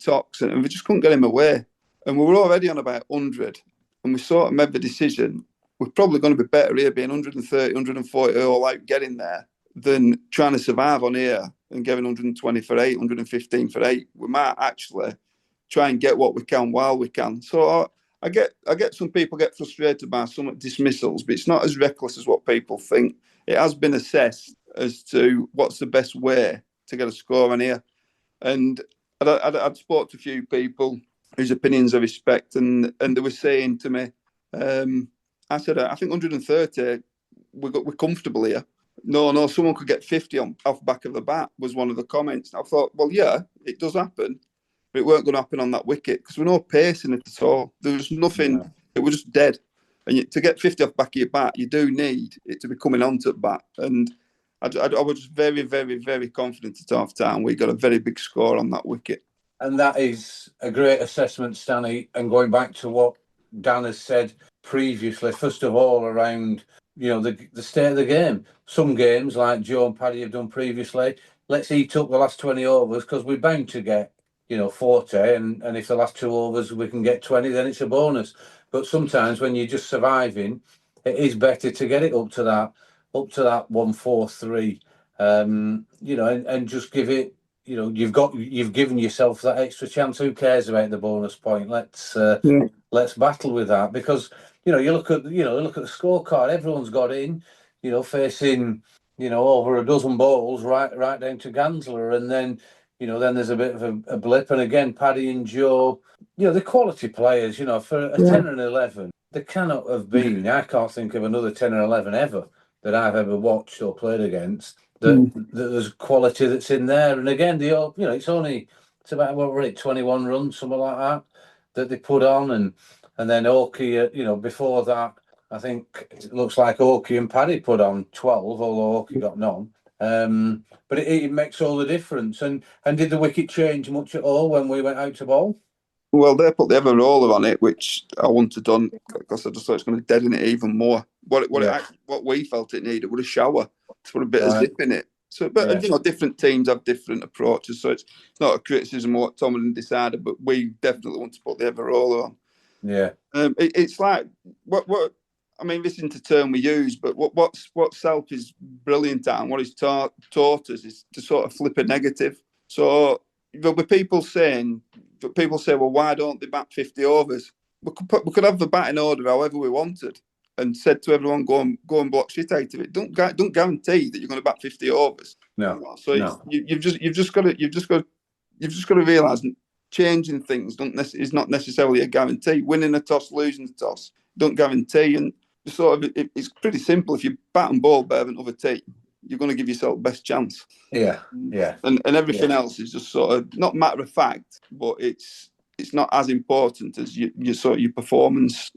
Tox, and we just couldn't get him away. And we were already on about 100, and we sort of made the decision, we're probably going to be better here being 130, 140 all out getting there than trying to survive on here and getting 120 for 8, 115 for 8. We might actually try and get what we can while we can. So I get some people get frustrated by some dismissals, but it's not as reckless as what people think. It has been assessed as to what's the best way to get a score on here. And I'd spoke to a few people whose opinions I respect, and they were saying to me, I said, I think 130, we're comfortable here. No, someone could get 50 off back of the bat was one of the comments. And I thought, well, yeah, it does happen. But it weren't going to happen on that wicket because we're no pace in it at all. There was nothing. Yeah. It was just dead. And to get 50 off back of your bat, you do need it to be coming onto the bat. And I was very, very, very confident at half time. We got a very big score on that wicket. And that is a great assessment, Stanny. And going back to what Dan has said previously, first of all, around the state of the game. Some games, like Joe and Paddy have done previously, let's eat up the last 20 overs because we're bound to get 40, and if the last 2 overs we can get 20, then it's a bonus. But sometimes when you're just surviving, it is better to get it up to that 143, and just give it. You've given yourself that extra chance. Who cares about the bonus point? Let's battle with that because you look at the scorecard. Everyone's got in, facing over a dozen balls right down to Gansler, and then. Then there's a bit of a blip. And again, Paddy and Joe, the quality players, for a 10 and 11, there cannot have been, I can't think of another 10 or 11 ever that I've ever watched or played against, that there's quality that's in there. And again, it's about, what were it, 21 runs, something like that they put on. And then Oki, before that, I think it looks like Oakie and Paddy put on 12, although Oakie got none. But it makes all the difference. And did the wicket change much at all when we went out to bowl? Well, they put the ever roller on it, which I wouldn't have done because I just thought it's going to deaden it even more. What we felt it needed was a shower to put a bit of zip in it. So, but you know, different teams have different approaches, so it's not a criticism of what Tomlin decided, but we definitely want to put the ever roller on. Yeah, it's like what I mean. This isn't a term we use, but what Selp is brilliant at, and what he's taught us is to sort of flip a negative. So there'll be people saying, well, why don't they bat 50 overs? We could have the batting order however we wanted, and said to everyone, go and block shit out of it. Don't guarantee that you're going to bat 50 overs. No. So no. You've just got to realise changing things is not necessarily a guarantee. Winning a toss, losing a toss, don't guarantee. And sort of it's pretty simple. If you bat and ball better than other team, you're going to give yourself the best chance. Yeah. And everything else is just sort of not matter of fact, but it's not as important as your performance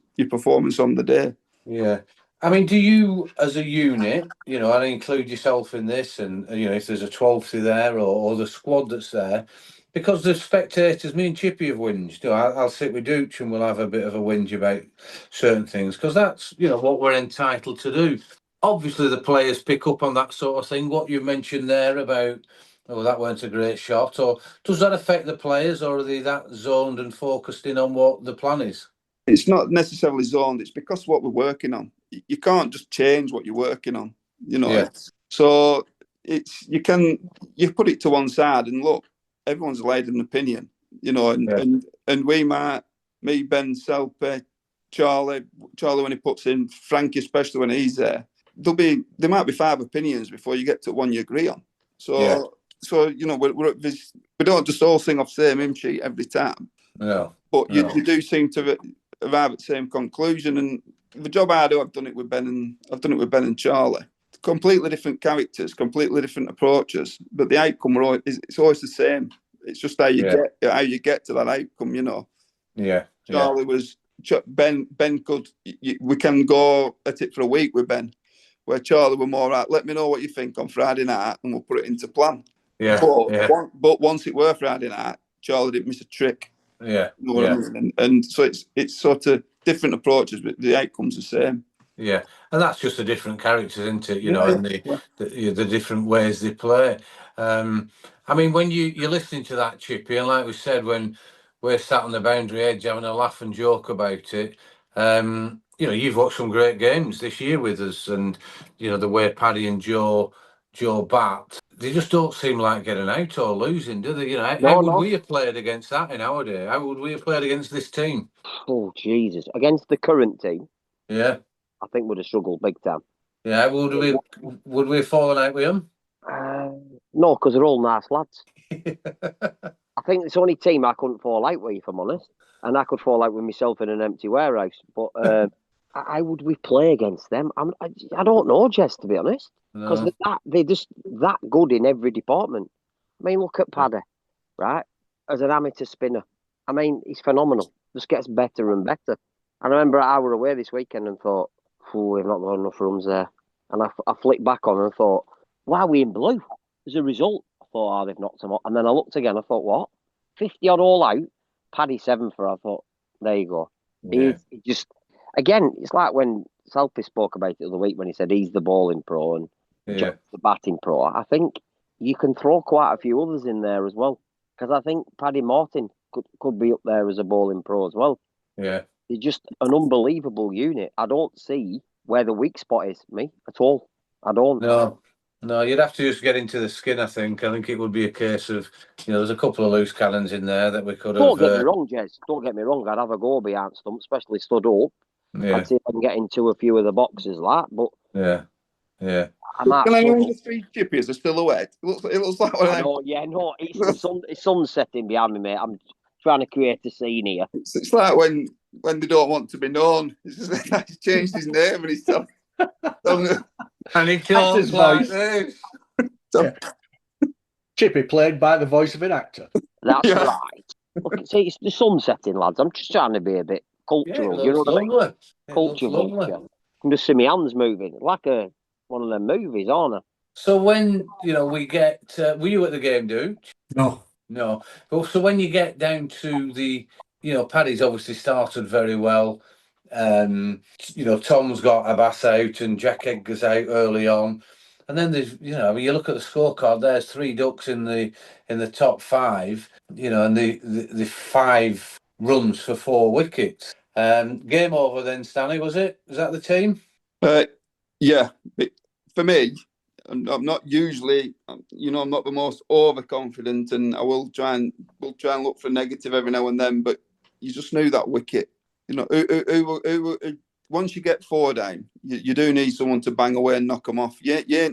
on the day. Yeah. I mean, do you, as a unit, you know, I include yourself in this, and you know, if there's a 12th there or the squad that's there, because the spectators, me and Chippy have whinged. You know, I'll sit with Dooch and we'll have a bit of a whinge about certain things because that's, you know, what we're entitled to do. Obviously, the players pick up on that sort of thing. What you mentioned there about, oh, that weren't a great shot, or does that affect the players, or are they that zoned and focused in on what the plan is? It's not necessarily zoned. It's because of what we're working on. You can't just change what you're working on, you know. Yeah. So you put it to one side and look, everyone's laid an opinion, you know, and we might, me, Ben, Selpe, Charlie when he puts in, Frankie especially when he's there, there might be 5 opinions before you get to one you agree on. So you know, we don't just all sing off the same hymn sheet every time. No. But you do seem to arrive at the same conclusion. And the job I do, I've done it with Ben and Charlie. Completely different characters, completely different approaches, but the outcome it's always the same. It's just how you get to that outcome, you know. Yeah. Charlie was Ben could, we can go at it for a week with Ben, where Charlie were more right. Let me know what you think on Friday night, and we'll put it into plan. Yeah. But once it were Friday night, Charlie didn't miss a trick. Yeah. You know what I mean? And so it's sort of different approaches, but the outcome's the same. Yeah, and that's just the different characters, isn't it? You know, and the different ways they play. I mean, when you're listening to that, Chippy, and like we said, when we're sat on the boundary edge having a laugh and joke about it, you know, you've watched some great games this year with us, and you know the way Paddy and Joe bat, they just don't seem like getting out or losing, do they? You know, how would we have played against that in our day? How would we have played against this team? Oh Jesus! Against the current team, yeah, I think we'd have struggled big time. Yeah, would we have fallen out with them? No, because they're all nice lads. I think it's the only team I couldn't fall out with, if I'm honest. And I could fall out with myself in an empty warehouse. But how would we play against them? I don't know, Jess, to be honest. Because they're just that good in every department. I mean, look at Paddy, right? As an amateur spinner. I mean, he's phenomenal. Just gets better and better. I remember I were away this weekend and thought, we've not got enough runs there. And I flicked back on and thought, why are we in blue? As a result, I thought, they've knocked them up. And then I looked again, I thought, what? 50 odd all out, Paddy 7 for, I thought, there you go. Yeah. He just, again, it's like when Selby spoke about it the other week when he said he's the bowling pro and John's the batting pro. I think you can throw quite a few others in there as well. Because I think Paddy Martin could be up there as a bowling pro as well. Yeah. They're just an unbelievable unit. I don't see where the weak spot is, me, at all. I don't. No, you'd have to just get into the skin, I think. I think it would be a case of, you know, there's a couple of loose cannons in there that we could have... Don't get me wrong, Jez. Don't get me wrong. I'd have a go behind stump, especially stood up. Yeah. I'd see if I can get into a few of the boxes like that, but... Yeah. Can anyone just see Chippy as a silhouette? It looks like one of them. No, it's the sun setting behind me, mate. I'm trying to create a scene here. It's like when they don't want to be known. It's just like he's changed his name and he's telling and he talks like this. Chippy played by the voice of an actor. That's right. Look, see, it's the sun setting, lads. I'm just trying to be a bit cultural. Yeah, you know what I mean? Lovely. Cultural. can just see my hands moving, like one of them movies, aren't I? So when we get, were you at the game, dude? No. But so when you get down to the, Paddy's obviously started very well. Tom's got Abbas out and Jack Edgar's out early on, and then there's, when you look at the scorecard, there's 3 ducks in the top 5, and the 5 runs for 4 wickets. Game over then, Stanley, was it? Was that the team? Yeah, for me, I'm not usually, I'm not the most overconfident, and we'll try and look for negative every now and then. But you just knew that wicket. Once you get 4 down, you do need someone to bang away and knock them off. You're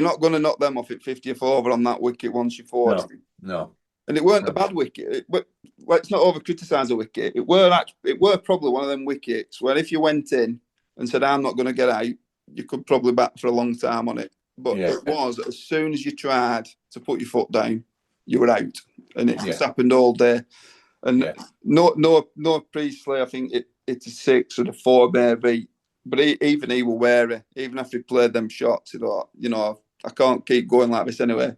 not going to knock them off at 50th over on that wicket once you're 4 down. No. And it weren't a bad wicket. But let's not over criticise a wicket. It were probably one of them wickets where if you went in and said, "I'm not going to get out," you could probably bat for a long time on it. But it was, as soon as you tried to put your foot down, you were out. And it just happened all day. And no Priestley, I think it's a 6 or a 4 maybe. But even he was wary. Even after he played them shots, he thought, I can't keep going like this anyway.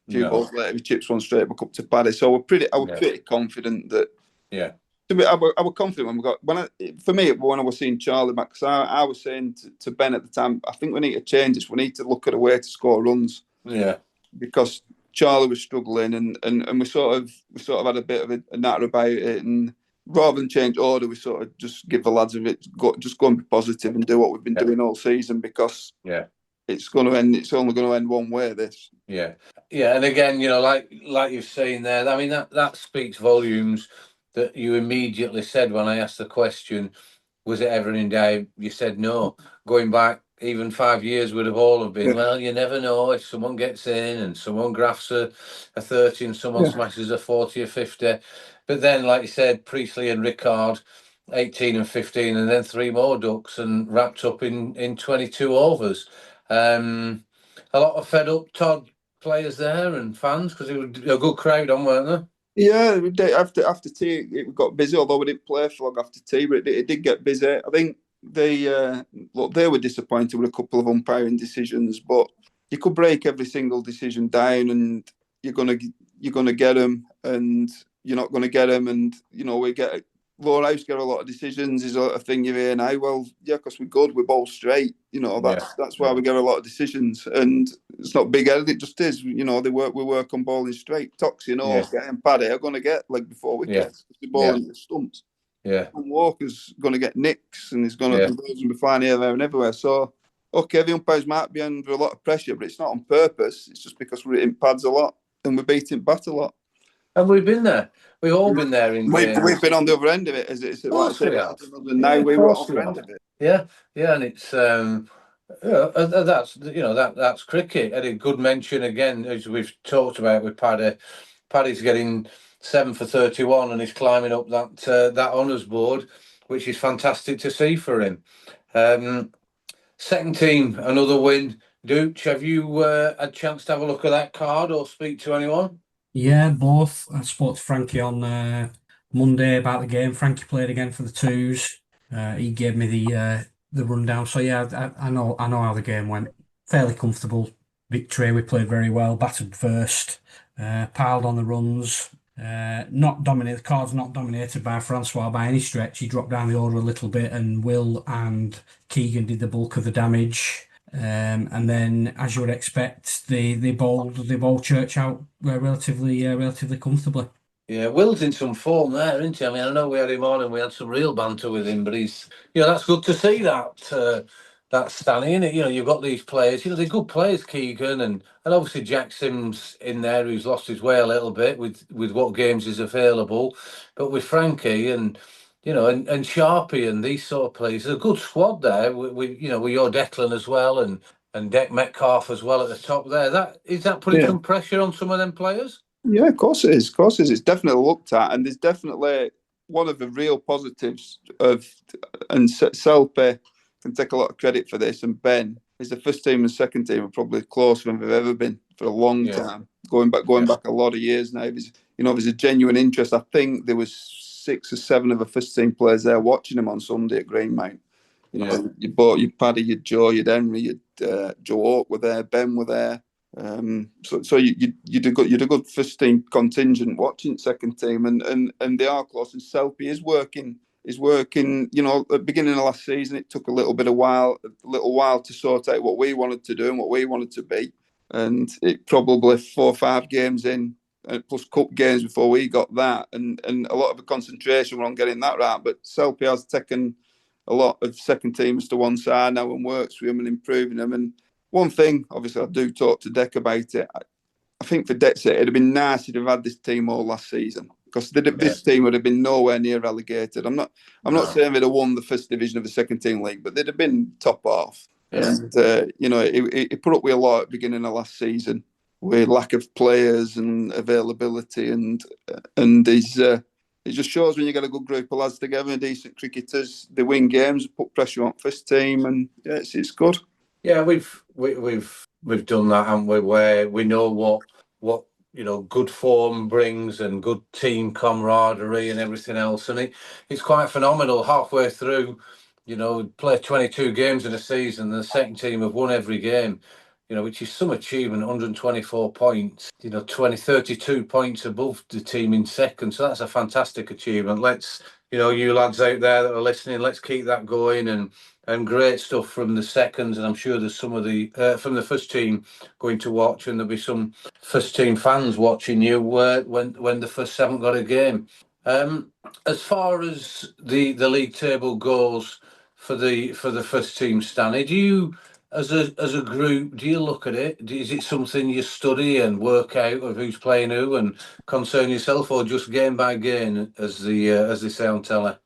A few balls later, he chips one straight back up to Paddy. So I was pretty confident that. Yeah. I was confident when I was seeing Charlie back, because I was saying to Ben at the time, I think we need to change this. We need to look at a way to score runs. Yeah. Because Charlie was struggling, and we sort of had a bit of a natter about it, and rather than change order, we sort of just give the lads a bit, just go and be positive and do what we've been doing all season, because it's going to end. It's only going to end one way. This. Yeah. And again, like you're saying there, I mean that speaks volumes. That you immediately said when I asked the question, was it ever in doubt? You said no. Going back even 5 years would have all have been, well, you never know if someone gets in and someone grafts a 30 and someone smashes a 40 or 50. But then, like you said, Priestley and Rickard, 18 and 15, and then 3 more ducks and wrapped up in 22 overs. A lot of fed up Todd players there and fans, because it was a good crowd on, weren't there? Yeah, after tea, it got busy. Although we didn't play for long after tea, but it did get busy. I think they were disappointed with a couple of umpiring decisions, but you could break every single decision down, and you're gonna get them, and you're not gonna get them, and we get Lowerhouse get a lot of decisions. Is a thing you hear now. Well, yeah, because we're good, we're both straight. That's why we get a lot of decisions, and it's not big headed. It just is. We work on bowling straight. Toxie and Paddy are going to get leg before wickets. The bowling the stumps. Yeah. And Walker's going to get nicks, and he's going to be flying here, there, and everywhere. So, okay, the umpires might be under a lot of pressure, but it's not on purpose. It's just because we're hitting pads a lot and we're beating bat a lot. And we've been there. We've all been there in games. We've been on the other end of it, as it's like I said. Now we were on the end of it. Yeah, and it's that's cricket. And a good mention again, as we've talked about with Paddy. Paddy's getting 7 for 31, and he's climbing up that honours board, which is fantastic to see for him. Second team, another win. Dooch, have you had a chance to have a look at that card or speak to anyone? Yeah, both. I spoke to Frankie on Monday about the game. Frankie played again for the Twos. He gave me the rundown. So yeah, I know how the game went. Fairly comfortable victory. We played very well. Batted first. Piled on the runs. Not dominated. The card's not dominated by Francois by any stretch. He dropped down the order a little bit, and Will and Keegan did the bulk of the damage. And then, as you would expect, they bowled Church out relatively comfortably. Yeah, Will's in some form there, isn't he? I mean, I know we had him on and we had some real banter with him, but he's, that's good to see that Stanny, isn't it? You've got these players, they're good players, Keegan, and obviously Jack Sims in there, who's lost his way a little bit with what games is available, but with Frankie and and Sharpie and these sort of players, a good squad there. With your Declan as well, and Deck Metcalf as well at the top there. Is that putting some pressure on some of them players? Yeah, of course it is. Of course it is. It's definitely looked at, and there's definitely one of the real positives of, and Selpe can take a lot of credit for this, and Ben is the first team and second team are probably closer than they've ever been for a long time. Going back a lot of years now. There's a genuine interest. I think there was 6 or 7 of the first team players there watching him on Sunday at Greenmount. You know, you bought your Paddy, your Joe, your Henry, your Joe Oak were there, Ben were there. So you'd a good first team contingent watching second team, and they are close. And Selby is working. You know, at the beginning of last season, it took a little while to sort out what we wanted to do and what we wanted to be. And it probably 4 or 5 games in, plus cup games before we got that, and a lot of the concentration were on getting that right. But Selby has taken a lot of second teams to one side now and works with them and improving them. And one thing, obviously, I do talk to Deck about it. I think for Deck's sake, it'd have been nice if they'd had this team all last season, because this team would have been nowhere near relegated. I'm not saying they'd have won the first division of the second team league, but they'd have been top half. Yeah. And you know, it put up with a lot at the beginning of last season, with lack of players and availability, and it just shows when you get a good group of lads together, decent cricketers, they win games, put pressure on first team, and yeah, it's good. Yeah, we've done that, haven't we? Where we know what you know, good form brings and good team camaraderie and everything else, and it's quite phenomenal. Halfway through, you know, play 22 games in a season, and the second team have won every game. You know, which is some achievement, 124 points, you know, 32 points above the team in second. So that's a fantastic achievement. Let's, you know, you lads out there that are listening, let's keep that going, and great stuff from the seconds. And I'm sure there's some of the, from the first team going to watch, and there'll be some first team fans watching you when the first haven't got a game. As far as the league table goes for the first team, Stanny, do you, as a group, do you look at it? Is it something you study and work out of who's playing who and concern yourself, or just game by game, as they say on telly?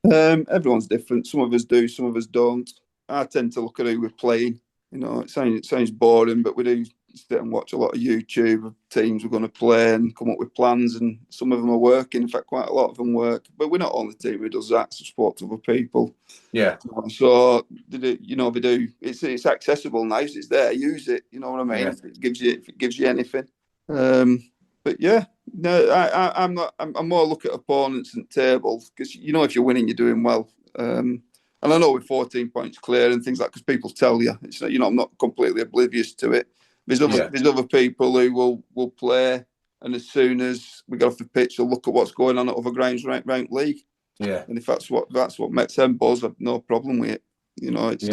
Everyone's different. Some of us do, some of us don't. I tend to look at who we're playing. You know, it sounds boring, but we do sit and watch a lot of YouTube of teams we're going to play and come up with plans, and some of them are working. In fact, quite a lot of them work. But we're not on the team who does that. It's sport to other people. Yeah. So they do. It's accessible now. It's there. Use it. You know what I mean? Yeah. If it gives you anything. But yeah, no, I'm not. I'm more look at opponents and tables, because you know, if you're winning, you're doing well. And I know we're 14 points clear and things like, because people tell you, it's, you know, I'm not completely oblivious to it. There's other people who will play, and as soon as we get off the pitch, they'll look at what's going on at other grounds around league. Yeah, and if that's what makes them buzz, I've no problem with it. You know, it's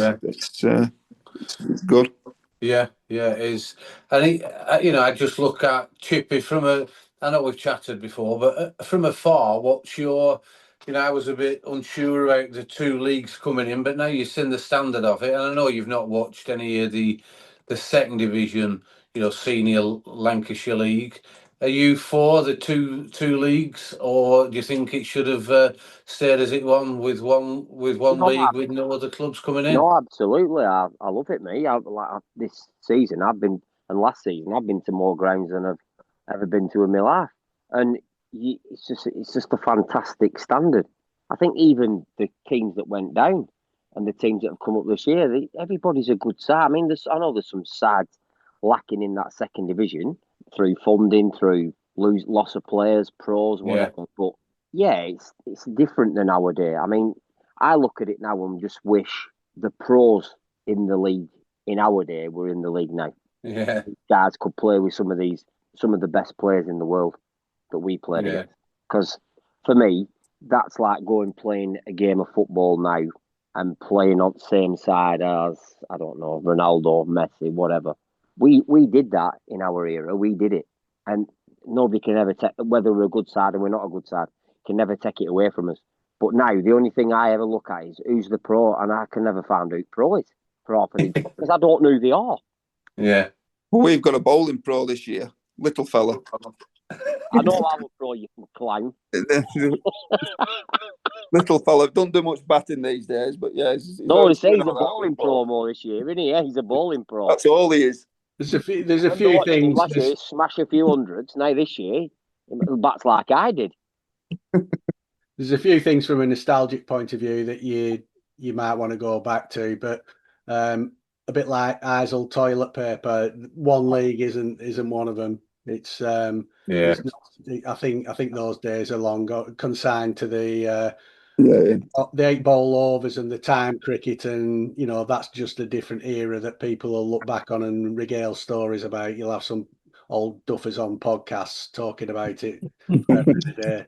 good. Yeah, it is. And you know, I just look at Chippy I know we've chatted before, but from afar, what's your, you know, I was a bit unsure about the 2 leagues coming in, but now you've seen the standard of it, and I know you've not watched any of the second division, you know, senior Lancashire League. Are you for the two leagues, or do you think it should have stayed as it was with one league with no other clubs coming in? No, absolutely. I love it, me. This season, and last season, I've been to more grounds than I've ever been to in my life, and it's just a fantastic standard. I think even the teams that went down and the teams that have come up this year, everybody's a good side. I mean, I know there's some sides lacking in that second division through funding, through loss of players, pros, whatever. Yeah. But yeah, it's different than our day. I mean, I look at it now and just wish the pros in the league in our day were in the league now. Yeah, guys could play with some of the best players in the world that we played against. Because for me, that's like playing a game of football now and playing on the same side as, I don't know, Ronaldo, Messi, whatever. We did that in our era. We did it. And nobody can ever take, whether we're a good side or we're not a good side, can never take it away from us. But now, the only thing I ever look at is who's the pro, and I can never find out who pro is for half of these, because I don't know who they are. Yeah. Well, we've got a bowling pro this year, little fella. I know our pro, you can climb. Little fella, don't do much batting these days, but yeah. He's a bowling pro more this year, isn't he? Yeah, he's a bowling pro. That's all he is. There's a few things. Last year, smash a few hundreds. Now this year, he bats like I did. There's a few things from a nostalgic point of view that you might want to go back to, but a bit like Isle toilet paper, one league isn't one of them. It's it's not, I think those days are long consigned to the Yeah. The 8-ball overs and the time cricket, and that's just a different era that people will look back on and regale stories about. You'll have some old duffers on podcasts talking about it every day.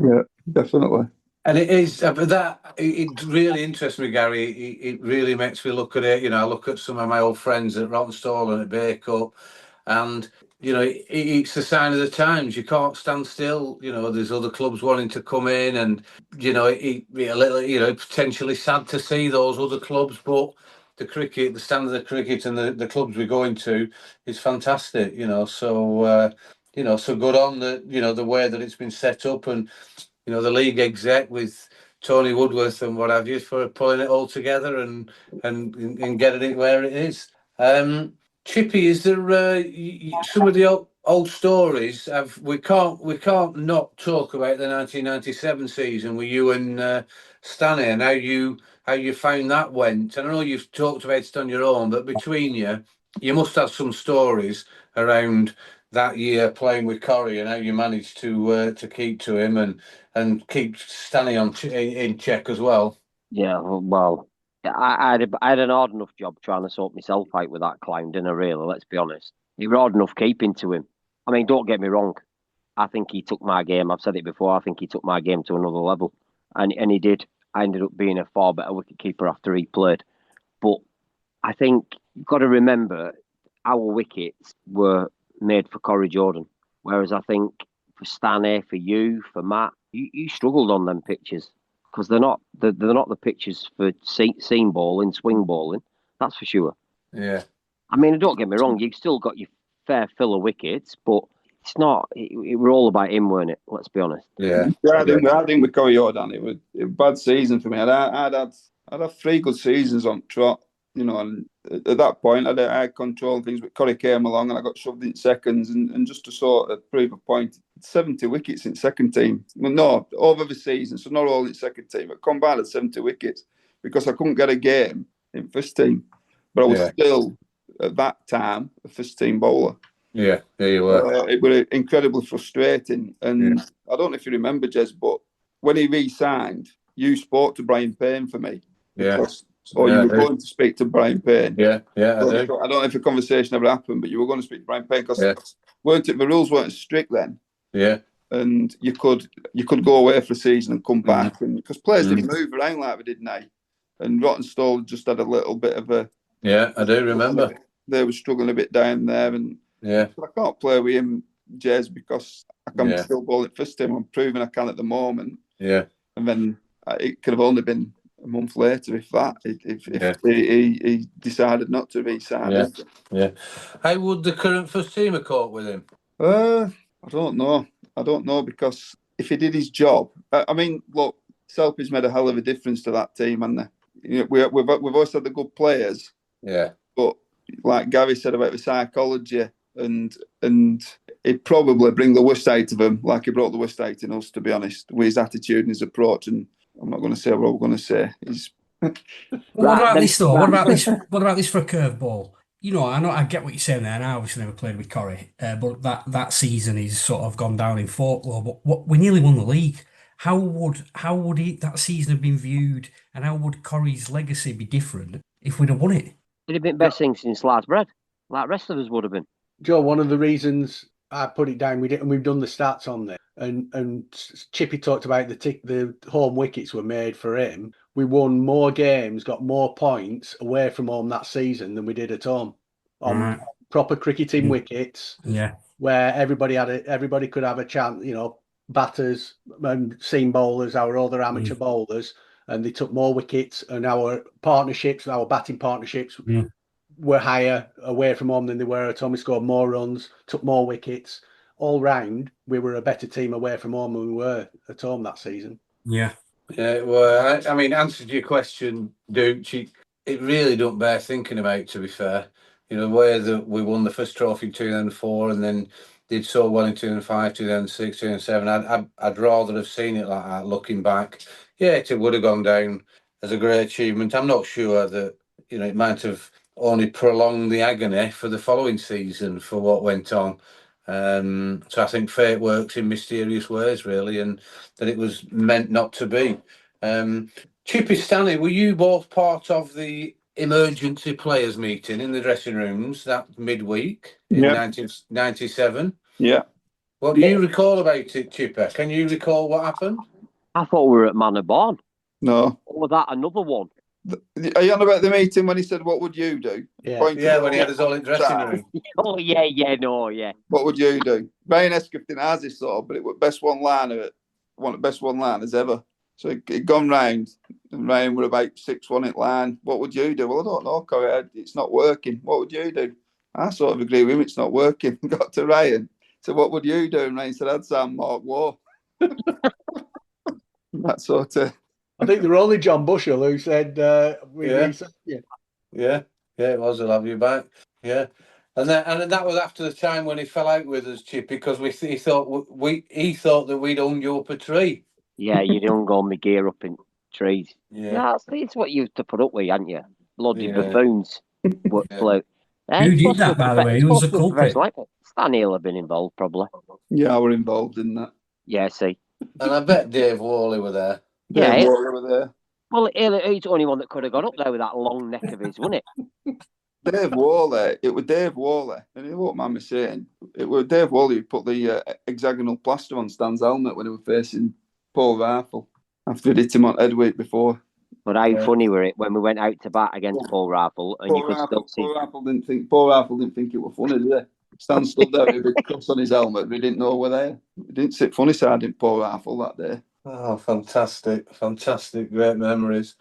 Yeah, definitely. And it is, but it really interests me, Gary. It really makes me look at it. I look at some of my old friends at Rottenstall and at Bacup, and it's the sign of the times. You can't stand still. There's other clubs wanting to come in, and it a little, potentially sad to see those other clubs, but the cricket, the standard of cricket, and the clubs we're going to is fantastic. So good on the way that it's been set up, and the league exec with Tony Woodworth and what have you for pulling it all together and getting it where it is. Chippy, is there some of the old stories? We can't not talk about the 1997 season with you and Stanny, and how you found that went. And I know you've talked about it on your own, but between you must have some stories around that year playing with Corrie and how you managed to keep to him and keep Stanny in check as well. Yeah, well, I had an hard enough job trying to sort myself out with that clown, didn't I, really? Let's be honest. It was hard enough keeping to him. I mean, don't get me wrong. I think he took my game. I've said it before. I think he took my game to another level. And he did. I ended up being a far better wicketkeeper after he played. But I think you've got to remember our wickets were made for Corrie Jordan. Whereas I think for Stanny, for you, for Matt, you struggled on them pitches. Because they're not the pitches for seam bowling, swing bowling. That's for sure. Yeah. I mean, don't get me wrong. You've still got your fair fill of wickets, but it's not. It were all about him, weren't it? Let's be honest. Yeah. I think with Corrie Jordan, it was a bad season for me. I'd had 3 good seasons on trot, and at that point I had control of things. But Corrie came along and I got shoved in seconds, and just to sort of prove a point, 70 wickets in second team. Well, no, over the season, so not all in second team, but combined at 70 wickets because I couldn't get a game in first team. But I was still, at that time, a first team bowler. Yeah, there you were. It was incredibly frustrating. And I don't know if you remember, Jez, but when he re-signed, you spoke to Brian Payne for me. Because, you were going to speak to Brian Payne. Yeah, I do. I don't know if the conversation ever happened, but you were going to speak to Brian Payne because the rules weren't strict then. Yeah. And you could go away for a season and come back, and because players didn't move around like we did now. And Rottenstall just had a little bit of a... Yeah, I do remember. They were struggling a bit down there, and I can't play with him, Jez, because I can still bowl it first team. I'm proving I can at the moment. Yeah. And then it could have only been a month later if he decided not to re-sign. Yeah. How would the current first team have caught with him? I don't know because if he did his job, I mean, look, Selby's made a hell of a difference to that team, and we've always had the good players. Yeah. But like Gary said about the psychology, and he'd probably bring the worst out of him, like he brought the worst out in us, to be honest, with his attitude and his approach. And I'm not going to say what I'm going to say. What about this though? What about this for a curveball? I get what you're saying there, and I obviously never played with Corrie, but that season is sort of gone down in folklore. But we nearly won the league. How would that season have been viewed, and how would Corrie's legacy be different if we'd have won it? It'd have been best thing since sliced bread, like the rest of us would have been. Joe, one of the reasons I put it down, we've done the stats on there, and Chippy talked about the home wickets were made for him. We won more games, got more points away from home that season than we did at home on proper cricketing wickets. Yeah, where everybody could have a chance. Batters and seam bowlers, our other amateur bowlers, and they took more wickets. And our batting partnerships were higher away from home than they were at home. We scored more runs, took more wickets. All round, we were a better team away from home than we were at home that season. Yeah. Yeah, well, I mean, answer to your question, Duke, it really don't bear thinking about, to be fair. The way that we won the first trophy in 2004 and then did so well in 2005, 2006, 2007. I'd rather have seen it like that, looking back. Yeah, it would have gone down as a great achievement. I'm not sure that, it might have only prolonged the agony for the following season for what went on. So I think fate works in mysterious ways, really, and that it was meant not to be. Chippy, Stanley, were you both part of the emergency players meeting in the dressing rooms that midweek in 1997? Yeah. What do you recall about it, Chipper? Can you recall what happened? I thought we were at Manor Barn. No. Or was that another one? Are you on about the meeting when he said, "What would you do"? Yeah. Pointing Yeah, when he had us all in dressing Right. room. Oh, yeah, no, yeah. What would you do? Brian Escofton has this sort of, but it was best one liner, one of the best one liners ever. So it gone round, and Ryan were about 6-1 at line. What would you do? Well, I don't know, Corey. It's not working. What would you do? I sort of agree with him. It's not working. Got to Ryan. So what would you do? And Ryan said, I'd sound Mark War. That sort of. I think there were only John Bushell who said, Yeah, it was. I'll have you back. Yeah. And that was after the time when he fell out with us, Chip, because he thought that we'd owned you up a tree. Yeah, you don't go my gear up in trees. Yeah. It's what you have to put up with, aren't you? Bloody Yeah. buffoons. Yeah. Who did that, by the way? Who was the culprit? Stanny will have been involved, probably. Yeah, I were involved in that. Yeah, see. And I bet Dave Worley were there. Yeah. Dave Worley were there. Well, he's the only one that could have got up there with that long neck of his, wasn't it? Dave Worley, it was Dave Worley, and he won't mind me saying, it was Dave Worley who put the hexagonal plaster on Stan's helmet when he was facing Paul Rifle after he'd hit him on headweight before. But how funny were it when we went out to bat against Paul Rifle and you could still see. Paul Rifle didn't think it was funny, did he? Stan stood there with a big cross on his helmet, but he didn't know we were there. He didn't sit funny side in Paul Rifle that day. Oh, fantastic, great memories.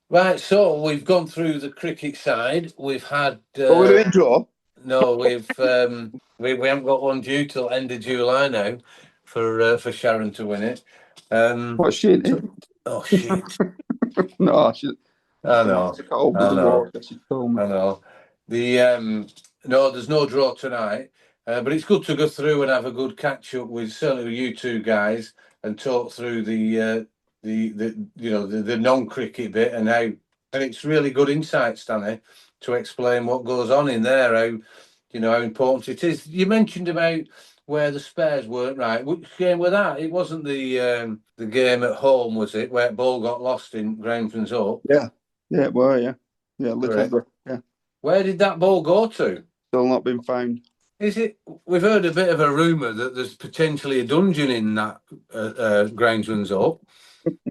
Right, so we've gone through the cricket side. We've had. But we didn't draw. No, we've we haven't got one due till end of July now for Sharon to win it. What shit? Oh shit! No, she. I know. I know. No, there's no draw tonight, but it's good to go through and have a good catch up with certainly you two guys and talk through the non-cricket bit and how, and it's really good insight, Stanley, to explain what goes on in there, how important it is. You mentioned about where the spares weren't right. Which game was that? It wasn't the game at home, was it, where ball got lost in Groundsman's Up? Yeah, it were, yeah. Yeah. Where did that ball go to? Still not been found. Is it? We've heard a bit of a rumour that there's potentially a dungeon in that Groundsman's Up.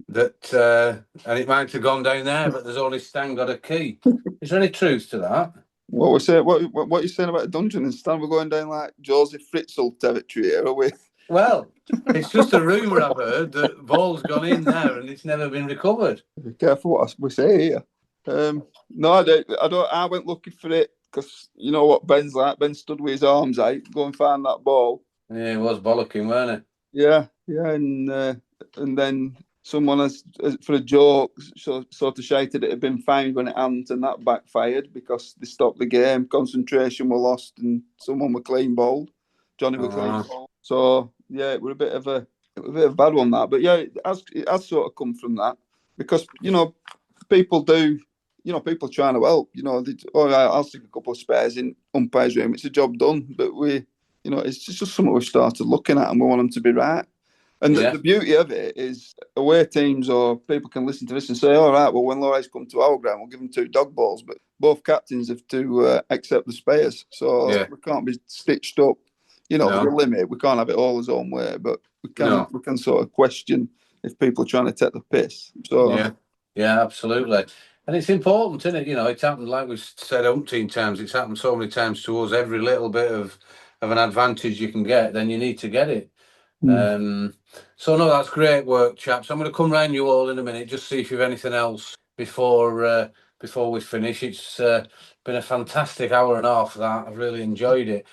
And it might have gone down there, but there's only Stan got a key. Is there any truth to that? What we say? What are you saying about a dungeon and Stan? We're going down like Joseph Fritzl territory here, are we? Well, it's just a rumour I've heard that ball's gone in there and it's never been recovered. Be careful what we say here. No, I don't. I went looking for it because you know what Ben's like. Ben stood with his arms out, go and find that ball. Yeah, he was bollocking, weren't he? Yeah, and then someone has, for a joke, sort of shouted it had been found when it hadn't, and that backfired because they stopped the game. Concentration were lost, and someone were clean bowled. Johnny were clean bowled. So yeah, it was a bit of a bad one that, but yeah, it has sort of come from that because people do. People trying to help. All right, I'll stick a couple of spares in umpire's room. It's a job done, but it's just something we've started looking at, and we want them to be right. And the beauty of it is away teams or people can listen to this and say, all right, well, when Lowerhouse come to our ground, we'll give them 2 dog balls. But both captains have to accept the spares. So we can't be stitched up, with a limit. We can't have it all his own way. But we can sort of question if people are trying to take the piss. So yeah, absolutely. And it's important, isn't it? It's happened, like we've said umpteen times, it's happened so many times to us. Every little bit of an advantage you can get, then you need to get it. So no, that's great work, chaps. I'm going to come round you all in a minute, just see if you've anything else before we finish. It's been a fantastic hour and a half. That I've really enjoyed it.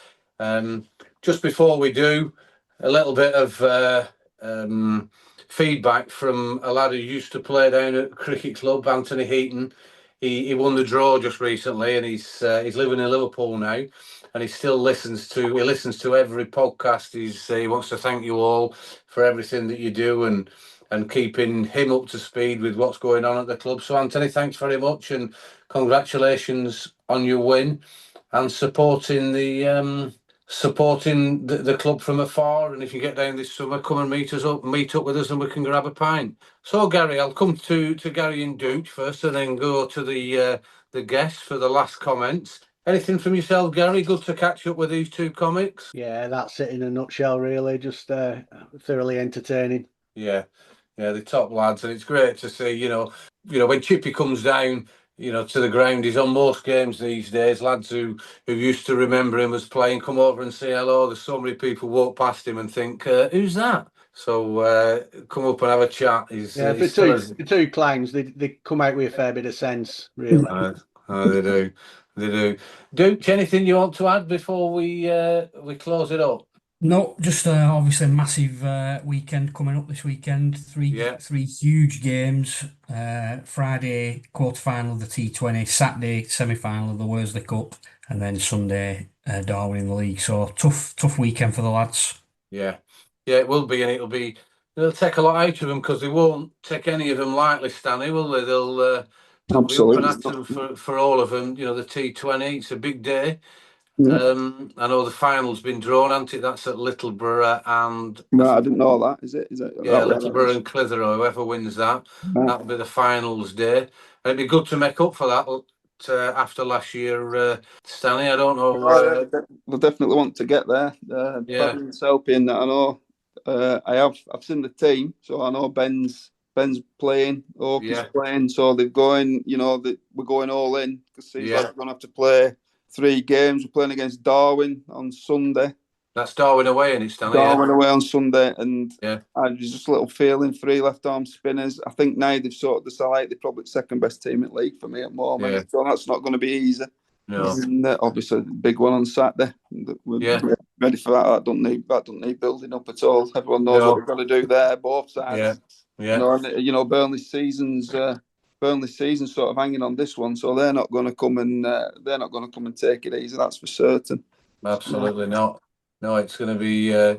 Just before we do, a little bit of feedback from a lad who used to play down at Cricket Club, Anthony Heaton. He won the draw just recently, and he's living in Liverpool now. And he still listens to every podcast. He wants to thank you all for everything that you do and keeping him up to speed with what's going on at the club. So Anthony, thanks very much and congratulations on your win and supporting the supporting the club from afar. And if you get down this summer, come and meet up with us, and we can grab a pint. So, Gary, I'll come to Gary and Dooch first, and then go to the guests for the last comments. Anything from yourself, Gary? Good to catch up with these two comics. Yeah, that's it in a nutshell, really. Just thoroughly entertaining. Yeah, the top lads, and it's great to see. You know, when Chippy comes down, to the ground, he's on most games these days. Lads who used to remember him as playing come over and say hello. There's so many people walk past him and think, "Who's that?" So come up and have a chat. For two clowns, they come out with a fair bit of sense, really. They do. They do. Duke, anything you want to add before we close it up? No, just obviously a massive weekend coming up this weekend. Three huge games. Friday quarter-final of the T20, Saturday semi-final of the Worsley Cup, and then Sunday Darwin in the league. So tough weekend for the lads. Yeah, it will be, and it'll take a lot out of them, because they won't take any of them lightly, Stanley, will they? They'll be up and at them for all of them. The T20, it's a big day. Yeah. I know the final's been drawn, hasn't it? That's at Littleborough and... No, I didn't know that. Is it? Yeah, Littleborough and Clitheroe, whoever wins that. Yeah. That'll be the finals day. And it'd be good to make up for that after last year, Stanley. I don't know... We'll definitely want to get there. Ben's helping. I know. I've seen the team, so I know Ben's playing, Oak is playing, so they're going, we're going all in, because these lads are going to have to play 3 games. We're playing against Darwin on Sunday. That's Darwin away, isn't it, Stanley? Darwin away on Sunday, and there's just a little feeling, 3 left-arm spinners. I think now they've sorted this out. They're probably the second best team in the league for me at the moment, so that's not going to be easy. No. And obviously, the big one on Saturday. We're ready for that. That don't need building up at all. Everyone knows what we've got to do there, both sides. Burnley's season's sort of hanging on this one, so they're not going to come and take it easy. That's for certain. Absolutely not. No, it's going to be a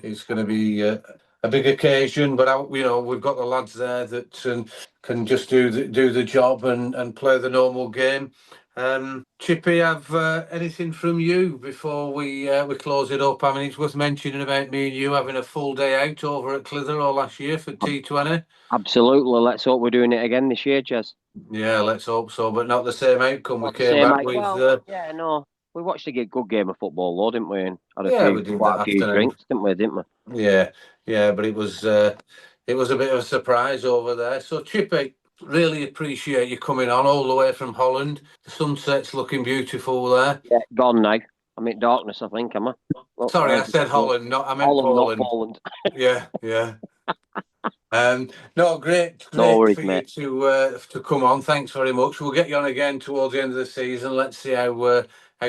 big occasion, but we've got the lads there that can just do the job and play the normal game. Chippy, have anything from you before we close it up? I mean, it's worth mentioning about me and you having a full day out over at Clitheroe last year for T20. Absolutely. Let's hope we're doing it again this year, Jez. Yeah, let's hope so, but not the same outcome. We came back with... we watched a good game of football, though, didn't we? And had a few drinks, didn't we? Yeah, but it was a bit of a surprise over there. So, Chippy, really appreciate you coming on all the way from Holland. The sunset's looking beautiful there. Yeah, gone now. I'm in darkness, I think, am I? Sorry, I said Holland, I meant Poland. Not Poland. Yeah. No, great No worries, for mate. you to come on. Thanks very much. We'll get you on again towards the end of the season. Let's see how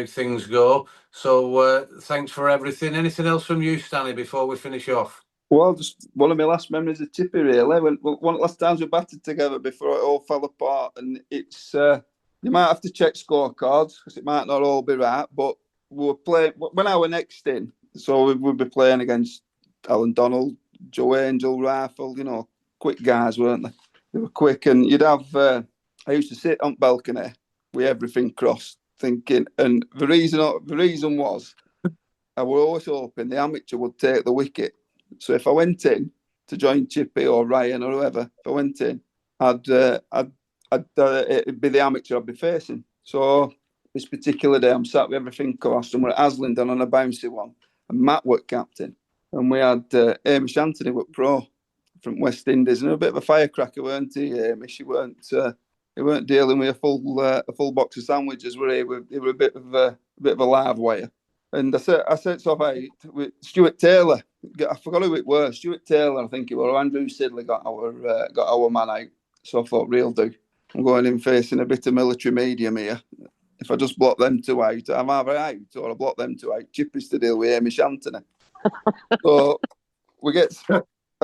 things go. So thanks for everything. Anything else from you, Stanley, before we finish off? Well, just one of my last memories of Chippy, really. One of the last times we batted together before it all fell apart, and it's you might have to check scorecards because it might not all be right. But we were playing when I were next in, so we'd be playing against Allan Donald, Joe Angel, Rifle, quick guys, weren't they? They were quick, and you'd have. I used to sit on the balcony with everything crossed, thinking, and the reason was I was always hoping the amateur would take the wicket. So if I went in to join Chippy or Ryan or whoever, if I went in, it'd be the amateur I'd be facing. So this particular day, I'm sat with everything crossed, and we're at Aslington on a bouncy one, and Matt was captain, and we had Hamish Anthony was pro from West Indies, and a bit of a firecracker, weren't he? Hamish, he weren't dealing with a full box of sandwiches, were he? He were a bit of a live wire. And I said so with Stuart Taylor. I forgot who it was. Stuart Taylor, I think it was. Andrew Sidley got our man out. So I thought, real do. I'm going in facing a bit of military medium here. If I just block them 2 out, I'm either out or I block them 2 out. Chippy's to deal with Hamish Anthony. So I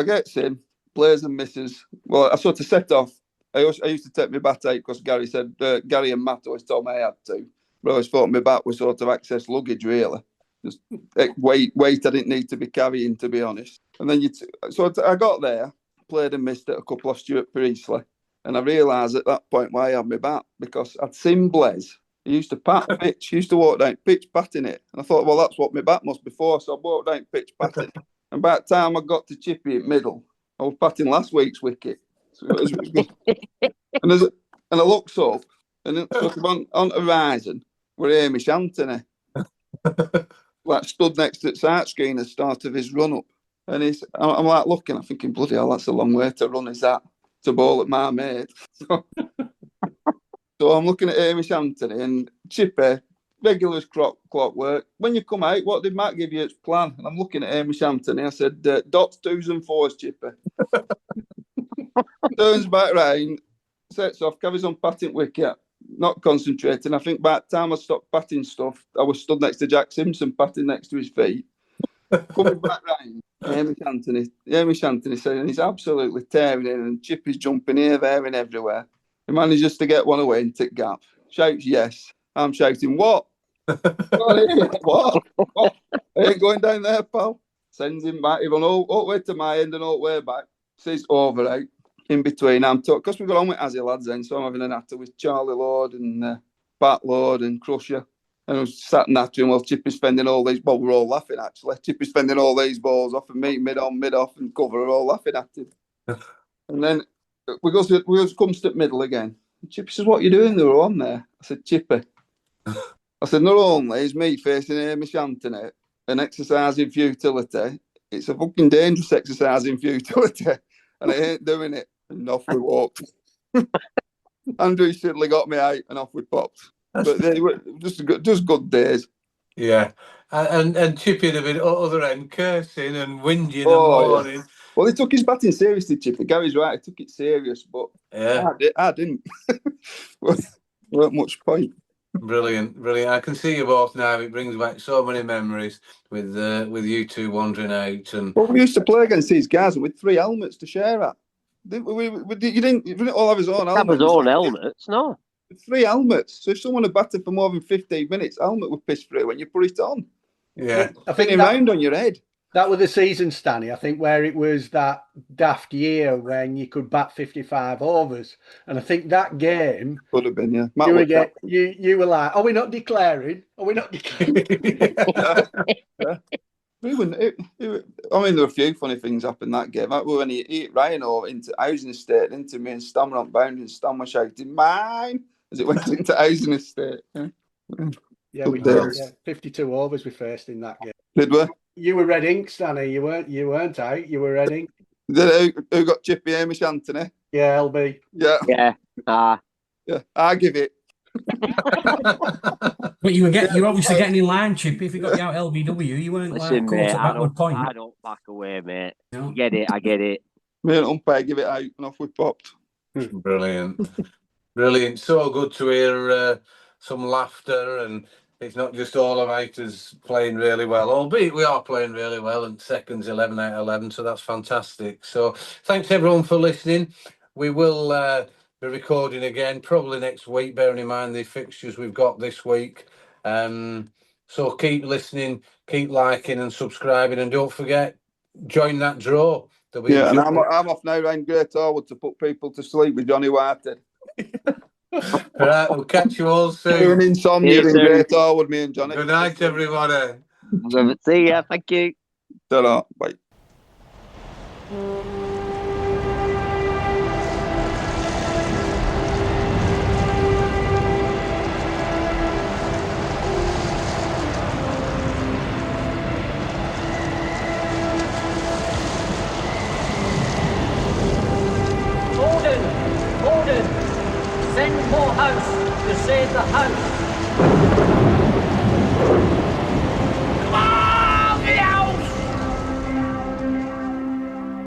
get in, plays and misses. Well, I sort of set off. I used to take my bat out because Gary and Matt always told me I had to. But I always thought my bat was sort of excess luggage, really. Just weight I didn't need to be carrying, to be honest. And then so I got there, played and missed at a couple of Stuart Priestley, and I realised at that point why I had my bat, because I'd seen Blaise He used to pat pitch. He used to walk down pitch patting it. And I thought, well, that's what my bat must be for. So I walked down pitch patting. And by the time I got to Chippy in middle, I was patting last week's wicket. So it was good. And I looked up, and then sort of on the horizon were Hamish Anthony. Like stood next to the sight screen at the start of his run up. And I'm like looking, I'm thinking, bloody hell, that's a long way to run, is that? To bowl at my mate. So I'm looking at Hamish Anthony and Chippy, regular as clockwork. When you come out, what did Matt give you as plan? And I'm looking at Hamish Anthony. I said, dots, twos and fours, Chippy. Turns back round, sets off, carries on patting wicket, not concentrating. I think by the time I stopped patting stuff, I was stood next to Jack Simpson, patting next to his feet. Coming back round, Hamish Anthony saying he's absolutely tearing in, and Chippy's jumping here, there, and everywhere. He manages to get one away and tick gap. Shouts yes. I'm shouting, what? What? I ain't going down there, pal. Sends him back. He run all the way to my end and all the way back. Says over out. In between, I'm talking, because we got on with Azzy lads then, so I'm having a natter with Charlie Lord and Pat Lord and Crusher. And I was sat nattering while Chippy's spending all these, well, we're all laughing actually. Chippy's spending all these balls off and me mid-on, mid-off and cover are all laughing at him. And then we come to the middle again. And Chippy says, what are you doing? They were on there. I said, Chippy. I said, not only is me facing Hamish Anthony an exercise in futility, it's a fucking dangerous exercise in futility. And I ain't doing it. And off we walked. Andrew Sidley got me out and off we popped. But they were just good days. Yeah. And Chippy had a bit other end cursing and whinging and moaning. Yeah. Well, he took his batting seriously, Chippy. Gary's right, he took it serious, but yeah. I didn't. Weren't much point. Brilliant. I can see you both now. It brings back so many memories with you two wandering out. And well, we used to play against these guys with 3 helmets to share at. You didn't all have his own helmets. Have his own helmets, no. 3 helmets. So if someone had batted for more than 15 minutes, helmet would piss through when you put it on. Yeah. I think round on your head. That was the season, Stanny, I think, where it was that daft year when you could bat 55 overs. And I think that game... Could have been, yeah. You were like, are we not declaring? Are we not declaring? Yeah. We wouldn't, I mean, there were a few funny things happened that game. That was when he hit Ryan over into housing estate, into me and Stan were on boundary and Stan was shouting, mine, as it went into housing estate. Yeah, we did. Yeah. 52 overs we faced in that game. Did we? You were Reading, Stanny. You weren't out. You were Reading. Who got Chippy, Hamish Anthony? Yeah, LB. Yeah. Yeah. Yeah, I give it. But you're obviously getting in line, Chippy. If you got you out LBW, you weren't Listen, caught mate, at backward point. I don't back away, mate. No. I get it. Me and umpire give it out and off we popped. Brilliant. So good to hear some laughter, and it's not just all about us playing really well, albeit we are playing really well and seconds 11 out of 11, so that's fantastic. So thanks everyone for listening. We will be recording again probably next week, bearing in mind the fixtures we've got this week. So keep listening, keep liking and subscribing, and don't forget, join that draw. Yeah, and I'm off now around Great Harwood to put people to sleep with Johnny Whitehead. Right, we'll catch you all soon. Doing insomnia in Great Harwood, me and Johnny. Good night, everybody. See ya. Thank you. Ta-ra. Bye. Order! Send more house to save the house!